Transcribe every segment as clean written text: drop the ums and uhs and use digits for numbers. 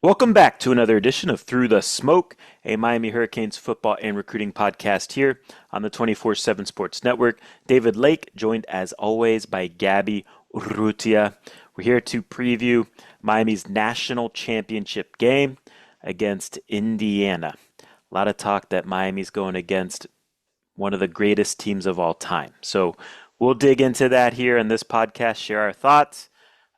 Welcome back to another edition of Through the Smoke, a Miami Hurricanes football and recruiting podcast here on the 24/7 Sports Network. David Lake, joined as always by Gabby Urrutia. We're here to preview Miami's national championship game against Indiana. A lot of talk that Miami's going against one of the greatest teams of all time. So we'll dig into that here in this podcast, share our thoughts,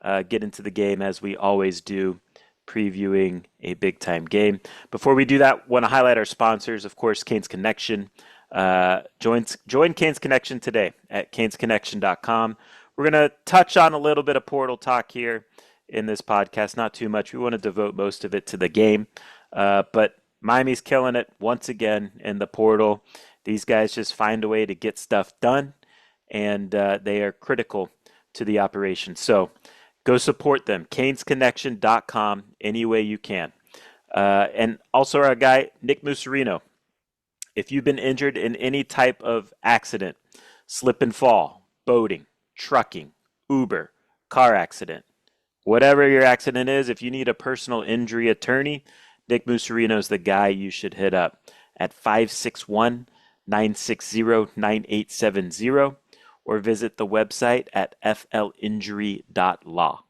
get into the game as we always do, previewing a big time game. Before we do that, want to highlight our sponsors, of course, Canes Connection. Join Canes Connection today at canesconnection.com. We're going to touch on a little bit of portal talk here in this podcast, not too much. We want to devote most of it to the game, but Miami's killing it once again in the portal. These guys just find a way to get stuff done, and they are critical to the operation. So go support them, canesconnection.com, any way you can. And also our guy, Nick Musarino. If you've been injured in any type of accident, slip and fall, boating, trucking, Uber, car accident, whatever your accident is, if you need a personal injury attorney, Nick Musarino is the guy you should hit up at 561-960-9870 or visit the website at flinjury.law.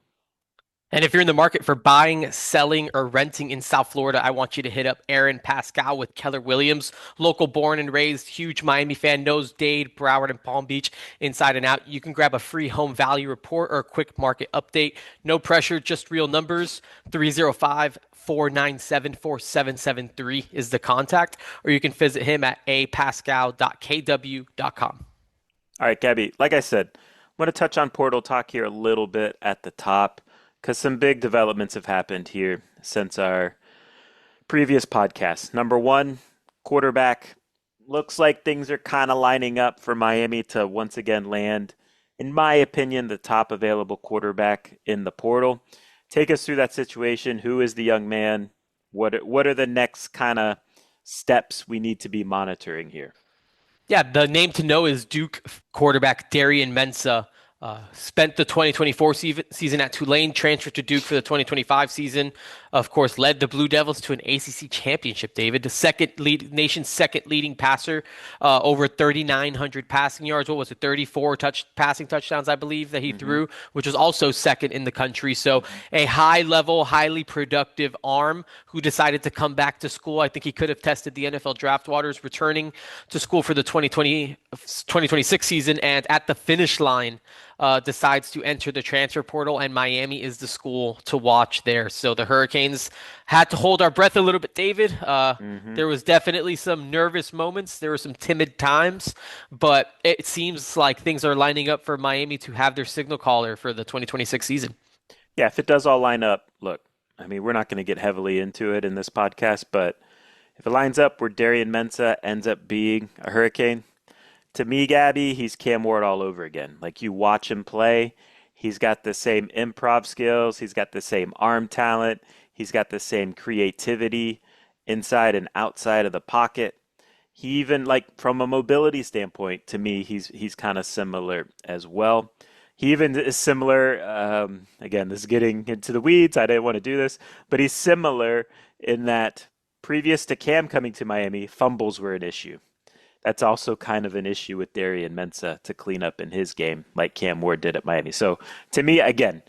And if you're in the market for buying, selling, or renting in South Florida, I want you to hit up Aaron Pascal with Keller Williams, local born and raised, huge Miami fan, knows Dade, Broward, and Palm Beach inside and out. You can grab a free home value report or a quick market update. No pressure, just real numbers. 305-497-4773 is the contact, or you can visit him at apascal.kw.com. All right, Gabby, like I said, I'm going to touch on portal talk here a little bit at the top because some big developments have happened here since our previous podcast. Number one, quarterback. Looks like things are kind of lining up for Miami to once again land, in my opinion, the top available quarterback in the portal. Take us through that situation. Who is the young man? What are the next kind of steps we need to be monitoring here? Yeah, the name to know is Duke quarterback Darian Mensah. Spent the 2024 season at Tulane, transferred to Duke for the 2025 season. Of course, led the Blue Devils to an ACC championship, David. The nation's second leading passer, over 3,900 passing yards. What was it, 34 passing touchdowns, I believe, that he threw, which was also second in the country. So a high-level, highly productive arm who decided to come back to school. I think he could have tested the NFL draft waters, returning to school for the 2026 season, and at the finish line, decides to enter the transfer portal, and Miami is the school to watch there. So the Hurricanes had to hold our breath a little bit, David. There was definitely some nervous moments. There were some timid times, but it seems like things are lining up for Miami to have their signal caller for the 2026 season. Yeah, if it does all line up, look, I mean, we're not going to get heavily into it in this podcast, but if it lines up where Darian Mensah ends up being a Hurricane, to me, Gabby, he's Cam Ward all over again. Like, you watch him play, he's got the same improv skills, he's got the same arm talent, he's got the same creativity inside and outside of the pocket. He even, like, from a mobility standpoint, to me, he's kind of similar as well. He even is similar. Again, this is getting into the weeds. I didn't want to do this, but he's similar in that previous to Cam coming to Miami, fumbles were an issue. That's also kind of an issue with Darian Mensah to clean up in his game, like Cam Ward did at Miami. So to me, again,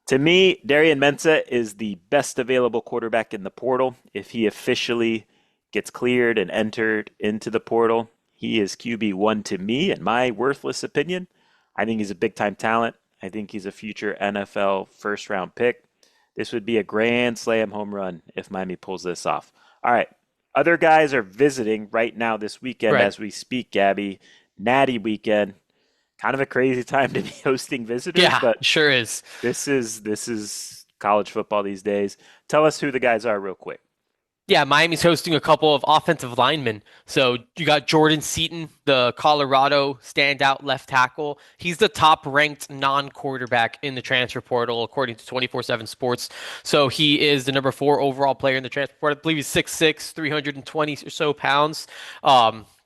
Darian Mensah is the best available quarterback in the portal. If he officially gets cleared and entered into the portal, he is QB1 to me, in my worthless opinion. I think he's a big time talent. I think he's a future NFL first round pick. This would be a grand slam home run if Miami pulls this off. All right. Other guys are visiting right now this weekend Right. as we speak, Gabby. Natty weekend. Kind of a crazy time to be hosting visitors, Yeah, but sure is. this is college football these days. Tell us who the guys are real quick. Yeah, Miami's hosting a couple of offensive linemen. So you got Jordan Seaton, the Colorado standout left tackle. He's the top ranked non-quarterback in the transfer portal, according to 24/7 Sports. So he is the number 4 overall player in the transfer portal. I believe he's 6'6", 320 or so pounds.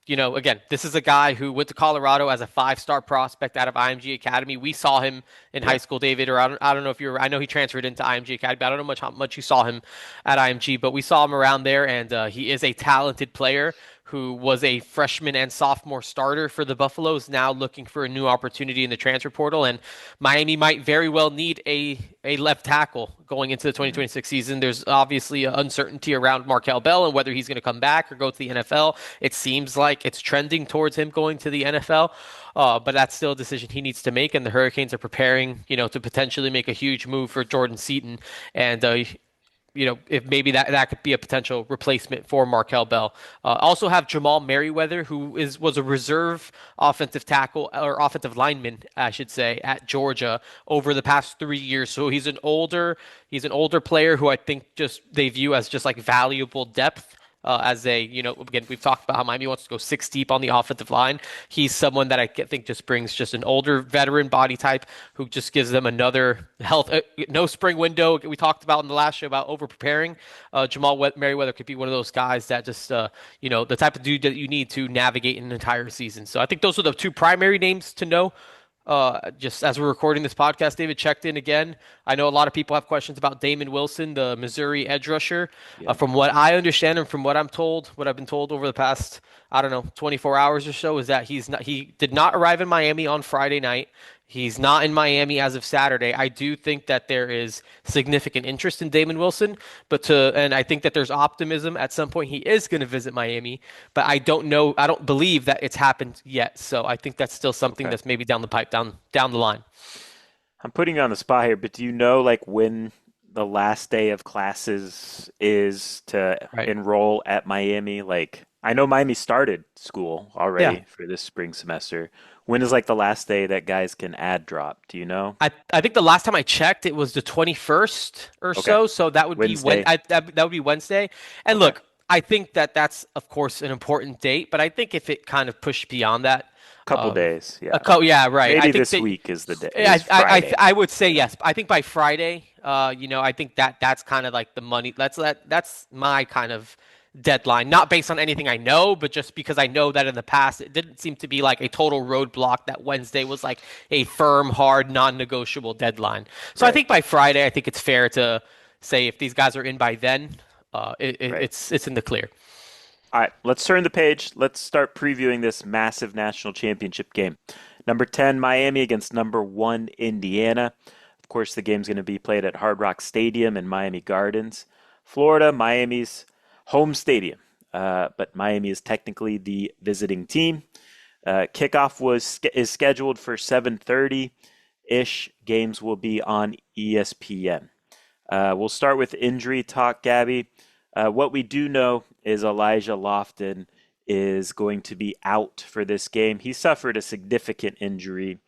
again, this is a guy who went to Colorado as a five-star prospect out of IMG Academy. We saw him in high Yeah. school, David, or I don't know if I know he transferred into IMG Academy. I don't know how much you saw him at IMG, but we saw him around there, and he is a talented player who was a freshman and sophomore starter for the Buffaloes, now looking for a new opportunity in the transfer portal. And Miami might very well need a left tackle going into the Mhm. 2026 season. There's obviously uncertainty around Markel Bell and whether he's going to come back or go to the NFL. It seems like it's trending towards him going to the NFL. But that's still a decision he needs to make, and the Hurricanes are preparing, to potentially make a huge move for Jordan Seaton, and if maybe that could be a potential replacement for Markel Bell. Also have Jamal Merriweather, who was a reserve offensive tackle or offensive lineman, I should say, at Georgia over the past 3 years. So he's an older player who I think just they view as just like valuable depth. Again, we've talked about how Miami wants to go six deep on the offensive line. He's someone that I think just brings just an older veteran body type who just gives them another health, no spring window. We talked about in the last show about over preparing. Jamal Merriweather could be one of those guys that just, the type of dude that you need to navigate an entire season. So I think those are the two primary names to know. Just as we're recording this podcast, David checked in again. I know a lot of people have questions about Damon Wilson, the Missouri edge rusher. Yeah. From what I understand and from what what I've been told over the past, I don't know, 24 hours or so, is that he did not arrive in Miami on Friday night. He's not in Miami as of Saturday. I do think that there is significant interest in Damon Wilson, and I think that there's optimism at some point he is going to visit Miami, but I don't know, I don't believe that it's happened yet. So I think that's still something Okay. that's maybe down the pipe, down the line. I'm putting you on the spot here, but do you know like when the last day of classes is to Right. enroll at Miami? Like I know Miami started school Yeah. already for this spring semester. When is like the last day that guys can add drop? Do you know? I think the last time I checked, it was the 21st or Okay. so. So that would be Wednesday. that would be Wednesday. And Okay. look, I think that that's of course an important date, but I think if it kind of pushed beyond that, Couple days. Yeah. yeah, right. I Maybe think this that week is the day I is Friday. I would say yes. I think by Friday, I think that's kind of like the money. That's my kind of deadline, not based on anything I know, but just because I know that in the past it didn't seem to be like a total roadblock. That Wednesday was like a firm, hard, non-negotiable deadline. So I Right. think by Friday, I think it's fair to say if these guys are in by then, Right. it's in the clear. All right, let's turn the page. Let's start previewing this massive national championship game. Number 10, Miami against number 1, Indiana. Of course, the game's going to be played at Hard Rock Stadium in Miami Gardens, Florida, Miami's home stadium. But Miami is technically the visiting team. Kickoff is scheduled for 7:30 ish. Games will be on ESPN. We'll start with injury talk, Gabby. What we do know is Elijah Lofton is going to be out for this game. He suffered a significant injury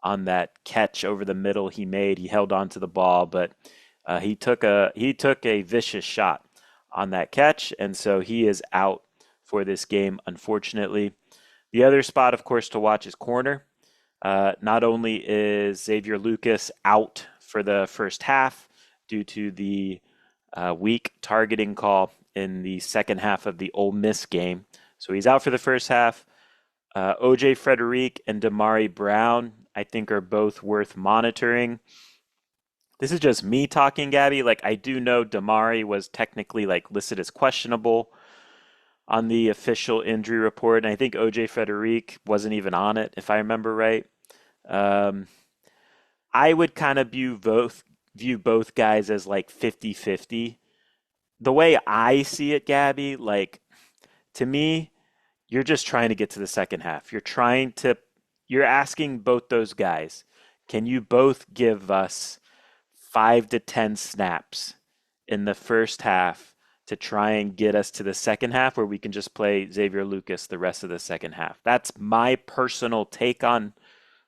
on that catch over the middle he made. He held on to the ball, but he took a vicious shot on that catch, and so he is out for this game, unfortunately. The other spot, of course, to watch is corner. Not only is Xavier Lucas out for the first half due to the weak targeting call in the second half of the Ole Miss game, so he's out for the first half. OJ Frederic and Damari Brown, I think, are both worth monitoring. This is just me talking, Gabby. Like I do know Damari was technically like listed as questionable on the official injury report, and I think OJ Frederic wasn't even on it, if I remember right. Um, I would kind of view both guys as like 50-50. The way I see it, Gabby, like to me, you're just trying to get to the second half. You're asking both those guys, can you both give us 5 to 10 snaps in the first half to try and get us to the second half where we can just play Xavier Lucas the rest of the second half? That's my personal take on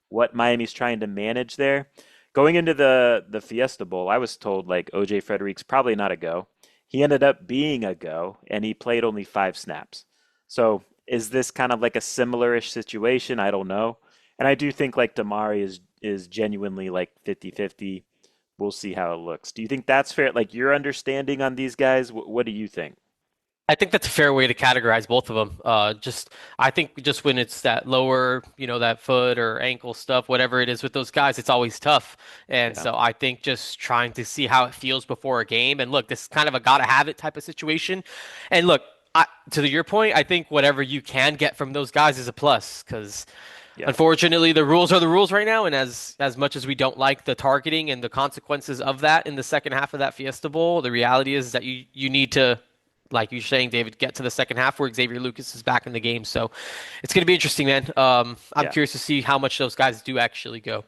what Miami's trying to manage there. Going into the Fiesta Bowl, I was told like OJ Frederic's probably not a go. He ended up being a go, and he played only 5 snaps. So is this kind of like a similar-ish situation? I don't know. And I do think like Damari is genuinely like 50-50. We'll see how it looks. Do you think that's fair? Like your understanding on these guys, what do you think? I think that's a fair way to categorize both of them. I think just when it's that lower, that foot or ankle stuff, whatever it is with those guys, it's always tough. And Yeah, so I think just trying to see how it feels before a game. And look, this is kind of a gotta have it type of situation. And look, to your point, I think whatever you can get from those guys is a plus because yeah, unfortunately the rules are the rules right now. And as much as we don't like the targeting and the consequences of that in the second half of that Fiesta Bowl, the reality is that you need to, like you're saying, David, get to the second half where Xavier Lucas is back in the game. So it's going to be interesting, man. I'm yeah. curious to see how much those guys do actually go.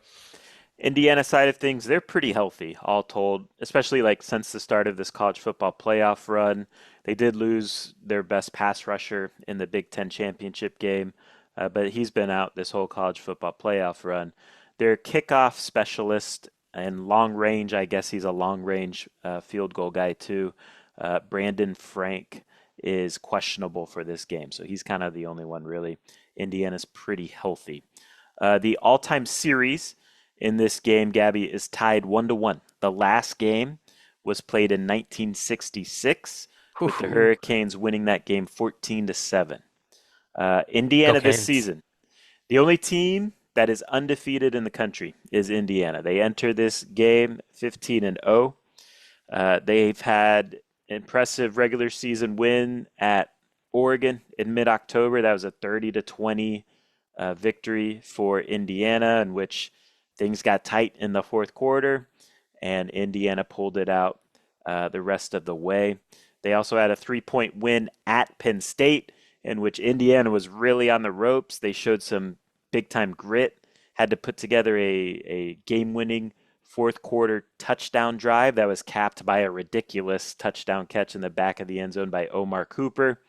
Indiana side of things, they're pretty healthy, all told, especially like since the start of this college football playoff run. They did lose their best pass rusher in the Big Ten championship game, but he's been out this whole college football playoff run. Their kickoff specialist and long range, I guess he's a long range field goal guy too. Brandon Frank is questionable for this game, so he's kind of the only one really. Indiana's pretty healthy. The all-time series in this game, Gabby, is tied 1-1. The last game was played in 1966, with the Whew. Hurricanes winning that game 14-7. Go Indiana this Canes. season, the only team that is undefeated in the country is Indiana. They enter this game 15-0. They've had impressive regular season win at Oregon in mid-October. That was a 30-20 victory for Indiana, in which things got tight in the fourth quarter, and Indiana pulled it out the rest of the way. They also had a 3-point win at Penn State, in which Indiana was really on the ropes. They showed some big time grit, had to put together a game winning fourth quarter touchdown drive that was capped by a ridiculous touchdown catch in the back of the end zone by Omar Cooper.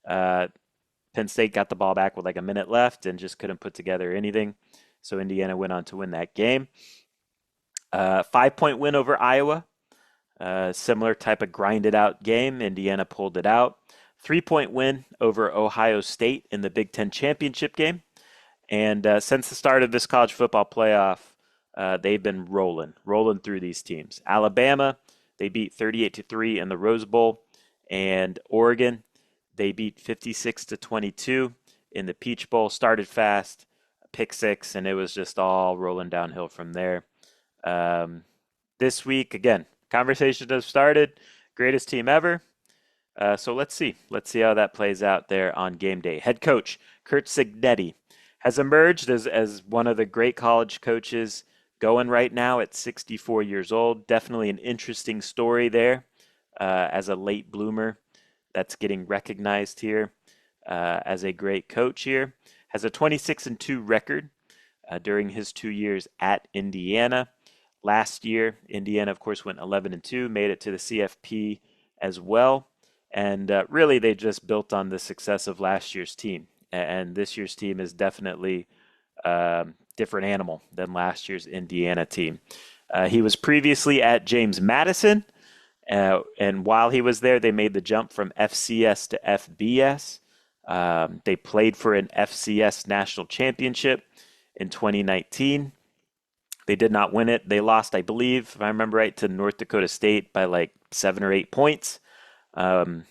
Uh, Penn State got the ball back with like a minute left and just couldn't put together anything. So Indiana went on to win that game. 5-point win over Iowa. Similar type of grinded out game. Indiana pulled it out. 3-point win over Ohio State in the Big Ten championship game. And since the start of this college football playoff, they've been rolling through these teams. Alabama, they beat 38-3 in the Rose Bowl, and Oregon, they beat 56-22 in the Peach Bowl. Started fast, pick six, and it was just all rolling downhill from there. Um, this week, again, conversations have started. Greatest team ever. So let's see. Let's see how that plays out there on game day. Head coach Kurt Cignetti has emerged as one of the great college coaches going right now at 64 years old. Definitely an interesting story there as a late bloomer that's getting recognized here as a great coach here. Has a 26-2 record during his 2 years at Indiana. Last year, Indiana, of course, went 11-2, made it to the CFP as well. And really, they just built on the success of last year's team. And this year's team is definitely a different animal than last year's Indiana team. He was previously at James Madison, and while he was there, they made the jump from FCS to FBS. They played for an FCS national championship in 2019. They did not win it. They lost, I believe, if I remember right, to North Dakota State by like 7 or 8 points. Um,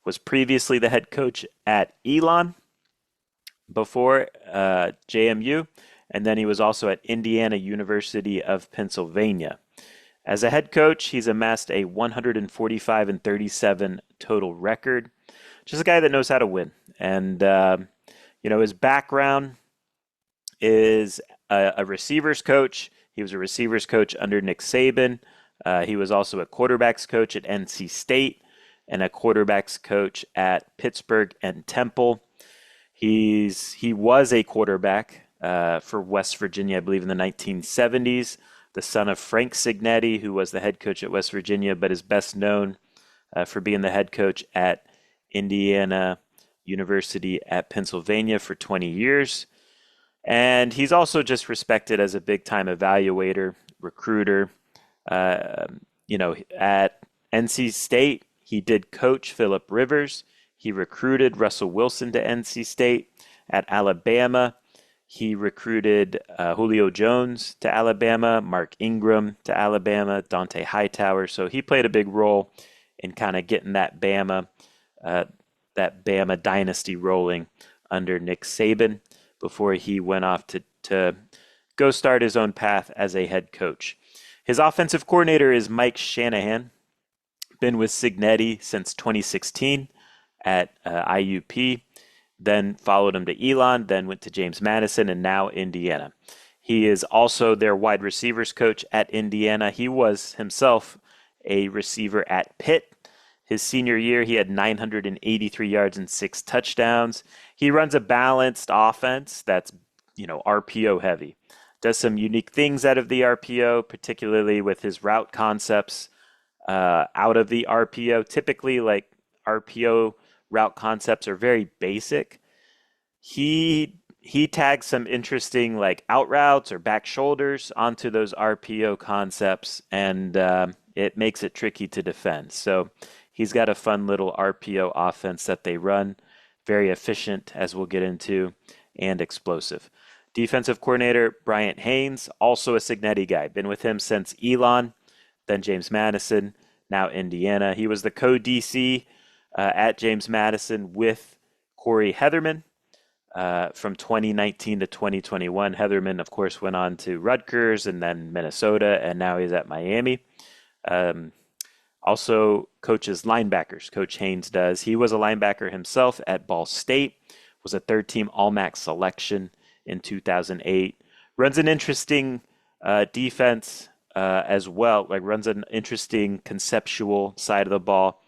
was previously the head coach at Elon before JMU, and then he was also at Indiana University of Pennsylvania. As a head coach, he's amassed a 145-37 total record. Just a guy that knows how to win. And, his background is a receivers coach. He was a receivers coach under Nick Saban. He was also a quarterbacks coach at NC State and a quarterbacks coach at Pittsburgh and Temple. He was a quarterback for West Virginia, I believe, in the 1970s. The son of Frank Cignetti, who was the head coach at West Virginia, but is best known for being the head coach at Indiana University at Pennsylvania for 20 years. And he's also just respected as a big-time evaluator, recruiter. At NC State, he did coach Phillip Rivers. He recruited Russell Wilson to NC State. At Alabama, he recruited Julio Jones to Alabama, Mark Ingram to Alabama, Dante Hightower. So he played a big role in kind of getting that Bama uh, that Bama dynasty rolling under Nick Saban before he went off to go start his own path as a head coach. His offensive coordinator is Mike Shanahan, been with Signetti since 2016 at IUP, then followed him to Elon, then went to James Madison, and now Indiana. He is also their wide receivers coach at Indiana. He was himself a receiver at Pitt. His senior year, he had 983 yards and 6 touchdowns. He runs a balanced offense that's, RPO heavy. Does some unique things out of the RPO, particularly with his route concepts out of the RPO. Typically, like RPO route concepts are very basic. He tags some interesting like out routes or back shoulders onto those RPO concepts, and it makes it tricky to defend. So he's got a fun little RPO offense that they run, very efficient, as we'll get into, and explosive. Defensive coordinator Bryant Haynes, also a Signetti guy, been with him since Elon, then James Madison, now Indiana. He was the co-DC at James Madison with Corey Heatherman from 2019 to 2021. Heatherman, of course, went on to Rutgers and then Minnesota, and now he's at Miami. Also coaches linebackers. Coach Haynes does. He was a linebacker himself at Ball State, was a third-team All-MAC selection in 2008. Runs an interesting defense as well, like runs an interesting conceptual side of the ball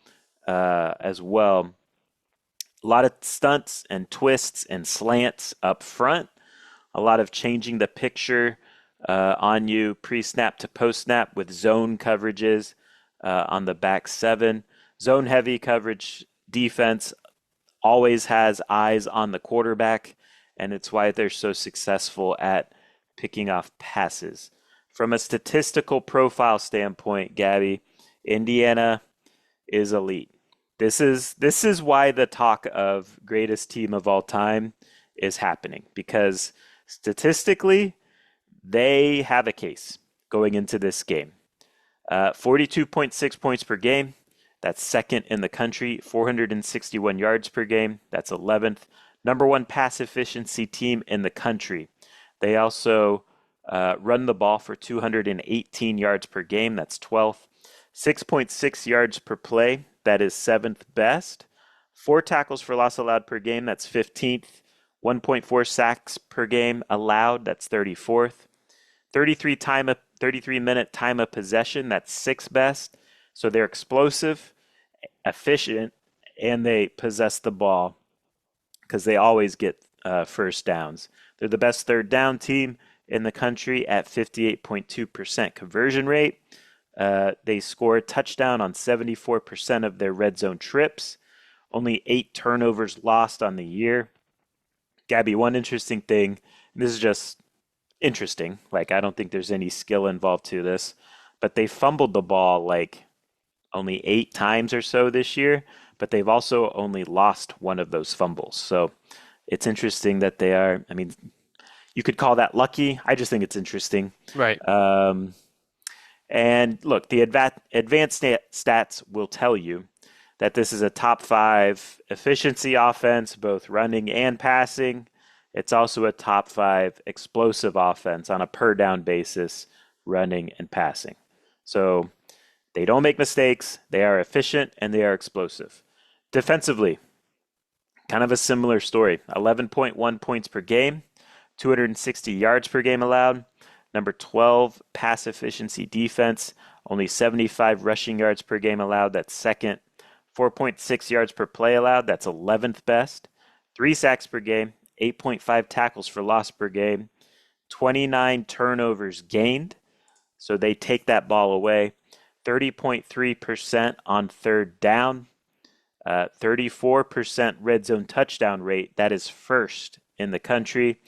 as well. A lot of stunts and twists and slants up front. A lot of changing the picture on you pre-snap to post-snap with zone coverages on the back seven. Zone heavy coverage defense always has eyes on the quarterback, and it's why they're so successful at picking off passes. From a statistical profile standpoint, Gabby, Indiana is elite. This is why the talk of greatest team of all time is happening, because statistically they have a case going into this game. 42.6 points per game. That's second in the country. 461 yards per game. That's 11th. Number one pass efficiency team in the country. They also run the ball for 218 yards per game. That's 12th. 6.6 yards per play. That is 7th best. 4 tackles for loss allowed per game. That's 15th. 1.4 sacks per game allowed. That's 34th. 33-minute time of possession. That's 6th best. So they're explosive, efficient, and they possess the ball because they always get first downs. They're the best third down team in the country at 58.2% conversion rate. They score a touchdown on 74% of their red zone trips. Only 8 turnovers lost on the year. Gabby, one interesting thing, this is just interesting, like I don't think there's any skill involved to this, but they fumbled the ball like only 8 times or so this year, but they've also only lost one of those fumbles. So it's interesting that they are, I mean, you could call that lucky. I just think it's interesting. Right. And look, the advanced stats will tell you that this is a top 5 efficiency offense, both running and passing. It's also a top 5 explosive offense on a per down basis, running and passing. So they don't make mistakes, they are efficient, and they are explosive. Defensively, kind of a similar story. 11.1 points per game, 260 yards per game allowed. Number 12, pass efficiency defense, only 75 rushing yards per game allowed. That's second. 4.6 yards per play allowed. That's 11th best. 3 sacks per game, 8.5 tackles for loss per game, 29 turnovers gained. So they take that ball away. 30.3% on third down. 34% red zone touchdown rate. That is first in the country.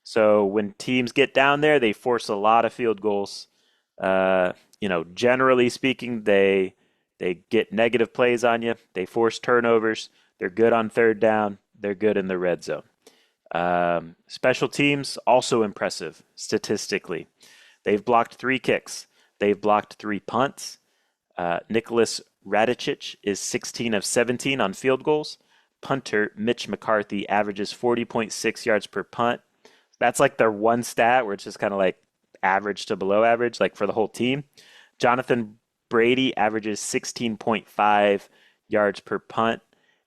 So when teams get down there, they force a lot of field goals. Generally speaking, they get negative plays on you. They force turnovers. They're good on third down. They're good in the red zone. Special teams, also impressive statistically. They've blocked 3 kicks. They've blocked 3 punts. Nicholas Radicic is 16 of 17 on field goals. Punter Mitch McCarthy averages 40.6 yards per punt. That's like their one stat where it's just kind of like average to below average, like for the whole team. Jonathan Brady averages 16.5 yards per punt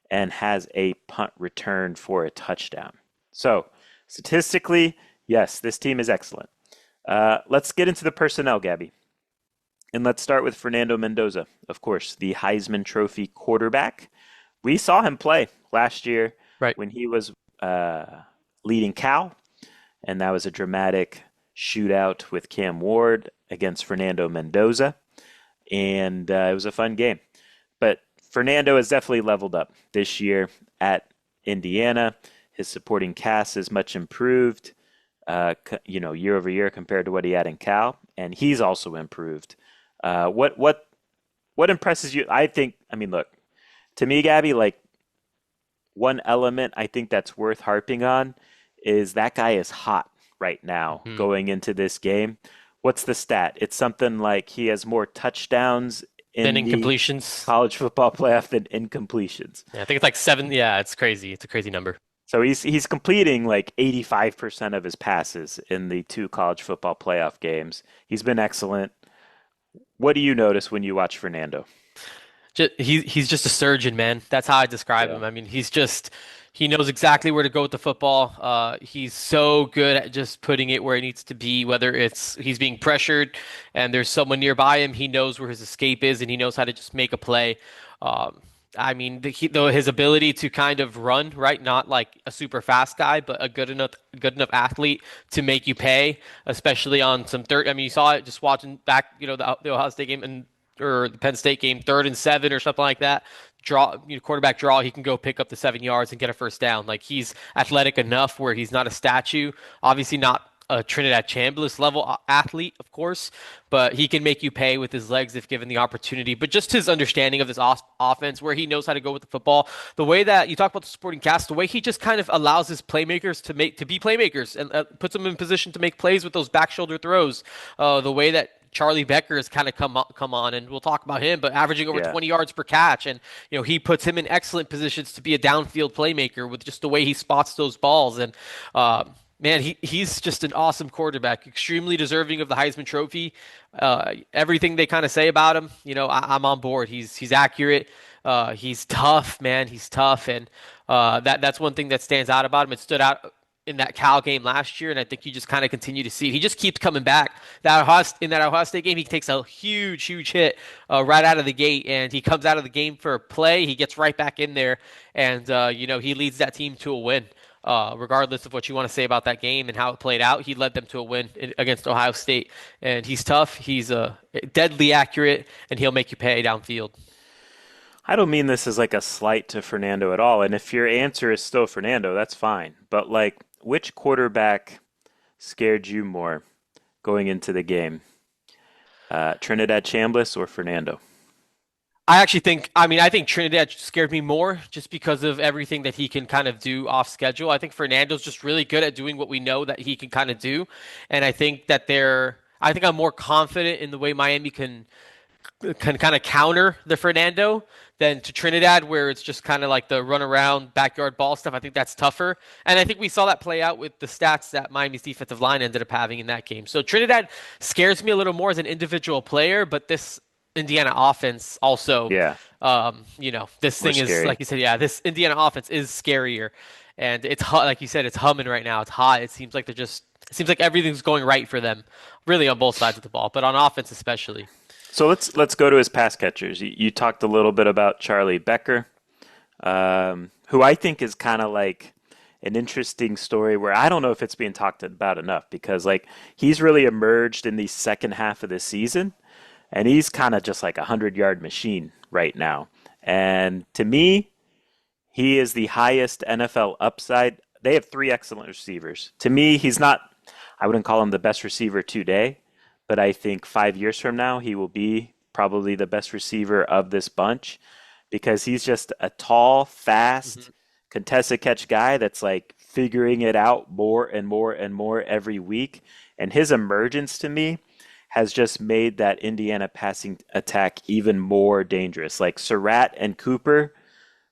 and has a punt return for a touchdown. So, statistically, yes, this team is excellent. Let's get into the personnel, Gabby. And let's start with Fernando Mendoza, of course, the Heisman Trophy quarterback. We saw him play last year Right. when he was leading Cal, and that was a dramatic shootout with Cam Ward against Fernando Mendoza, and it was a fun game. But Fernando has definitely leveled up this year at Indiana. His supporting cast is much improved, year over year compared to what he had in Cal, and he's also improved. What impresses you? I mean, look, to me, Gabby, like one element I think that's worth harping on is that guy is hot right now Mhm. going into this game. What's the stat? It's something like he has more touchdowns Then in the incompletions. college football playoff than incompletions. Yeah, I think it's like seven. Yeah, it's crazy. It's a crazy number. So he's completing like 85% of his passes in the two college football playoff games. He's been excellent. What do you notice when you watch Fernando? He's just a surgeon, man. That's how I describe Yeah. him. I mean, he knows exactly where to go with the football. He's so good at just putting it where it needs to be, whether it's he's being pressured and there's someone nearby him, he knows where his escape is and he knows how to just make a play. Um, I mean, though his ability to kind of run, right? Not like a super fast guy, but a good enough athlete to make you pay, especially on some third. I mean, you saw it just watching back, the Ohio State game and or the Penn State game, 3rd and 7 or something like that. Quarterback draw, he can go pick up the 7 yards and get a first down. Like he's athletic enough where he's not a statue. Obviously, not a Trinidad Chambliss level athlete, of course, but he can make you pay with his legs if given the opportunity. But just his understanding of this offense, where he knows how to go with the football, the way that you talk about the supporting cast, the way he just kind of allows his playmakers to be playmakers and puts them in position to make plays with those back shoulder throws. The way that Charlie Becker has kind of come on, and we'll talk about him, but averaging over Yeah. 20 yards per catch, and he puts him in excellent positions to be a downfield playmaker with just the way he spots those balls. And man, he's just an awesome quarterback, extremely deserving of the Heisman Trophy. Everything they kind of say about him, I'm on board. He's accurate. He's tough, man. He's tough, and that's one thing that stands out about him. It stood out in that Cal game last year, and I think you just kind of continue to see it. He just keeps coming back. In that Ohio State game, he takes a huge hit right out of the gate, and he comes out of the game for a play. He gets right back in there, and he leads that team to a win. Regardless of what you want to say about that game and how it played out, he led them to a win against Ohio State. And he's tough. He's deadly accurate, and he'll make you pay downfield. I don't mean this as like a slight to Fernando at all. And if your answer is still Fernando, that's fine. But like, which quarterback scared you more going into the game? Trinidad Chambliss or Fernando? I think Trinidad scared me more just because of everything that he can kind of do off schedule. I think Fernando's just really good at doing what we know that he can kind of do. And I think I'm more confident in the way Miami can kind of counter the Fernando than to Trinidad, where it's just kind of like the run around backyard ball stuff. I think that's tougher. And I think we saw that play out with the stats that Miami's defensive line ended up having in that game. So Trinidad scares me a little more as an individual player, but this Indiana offense also, Yeah, this more thing is, scary. like you said, yeah, this Indiana offense is scarier. And like you said, it's humming right now. It's hot. It seems like everything's going right for them, really on both sides of the ball, but on offense especially. So let's go to his pass catchers. You talked a little bit about Charlie Becker, who I think is kind of like an interesting story where I don't know if it's being talked about enough because like he's really emerged in the second half of the season, and he's kind of just like a 100-yard machine right now. And to me, he is the highest NFL upside. They have three excellent receivers. To me, he's not, I wouldn't call him the best receiver today, but I think 5 years from now, he will be probably the best receiver of this bunch because he's just a tall, fast, Mhm. contested catch guy that's like figuring it out more and more and more every week. And his emergence to me has just made that Indiana passing attack even more dangerous. Like Surratt and Cooper,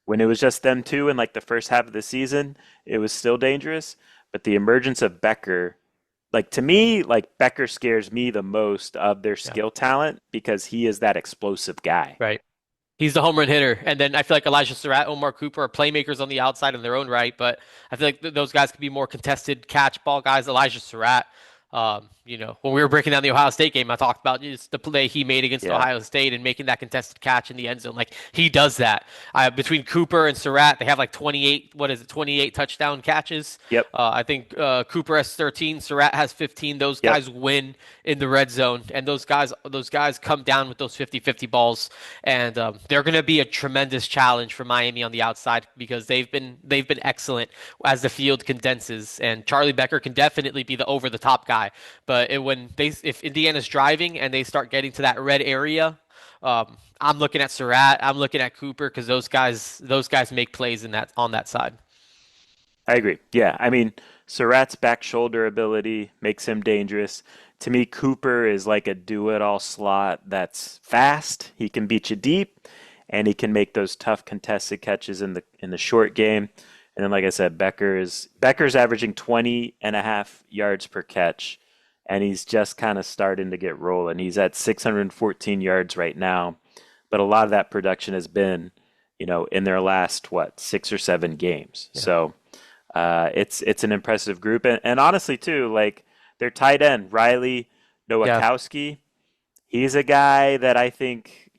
when it was just them two in like the first half of the season, it was still dangerous. But the emergence of Becker, like to me, like Becker scares me the most of their Yeah, skill talent because he is that explosive guy. right. He's the home run hitter. And then I feel like Elijah Surratt, Omar Cooper are playmakers on the outside in their own right, but I feel like those guys could be more contested catch ball guys. Elijah Surratt, when we were breaking down the Ohio State game, I talked about just the play he made against Yeah. Ohio State and making that contested catch in the end zone. Like he does that. Between Cooper and Surratt, they have like 28, 28 touchdown catches. Yep. I think Cooper has 13, Surratt has 15. Those Yep. guys win in the red zone, and those guys come down with those 50-50 balls, and they're going to be a tremendous challenge for Miami on the outside because they've been excellent as the field condenses, and Charlie Becker can definitely be the over the top guy. But if Indiana's driving and they start getting to that red area, I'm looking at Surratt, I'm looking at Cooper because those guys make plays in that on that side. I agree. Yeah. I mean, Surratt's back shoulder ability makes him dangerous. To me, Cooper is like a do it all slot that's fast. He can beat you deep and he can make those tough contested catches in the short game. And then like I said, Becker's averaging 20 and a half yards per catch and he's just kind of starting to get rolling. He's at 614 yards right now, but a lot of that production has been, in their last what, 6 or 7 games. Yeah. So it's an impressive group, and honestly too, like their tight end Riley Yeah. Nowakowski, he's a guy that I think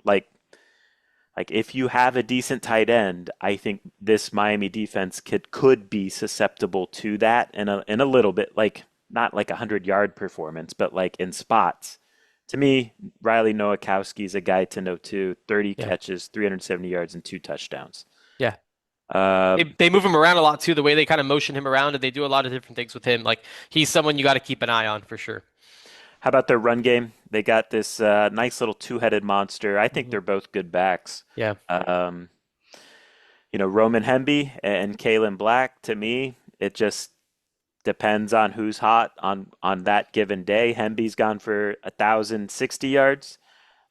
like if you have a decent tight end, I think this Miami defense could be susceptible to that in a little bit, like not like 100-yard performance, but like in spots. To me, Riley Nowakowski is a guy to know too. 30 Yeah. catches, 370 yards, and 2 touchdowns. Yeah. Uh, They move him around a lot too. The way they kind of motion him around, and they do a lot of different things with him. Like he's someone you got to keep an eye on for sure. How about their run game? They got this nice little two-headed monster. I think Mhm. they're both good backs. Yeah. Um, Roman Hemby and Kalen Black. To me, it just depends on who's hot on that given day. Hemby's gone for 1,060 yards.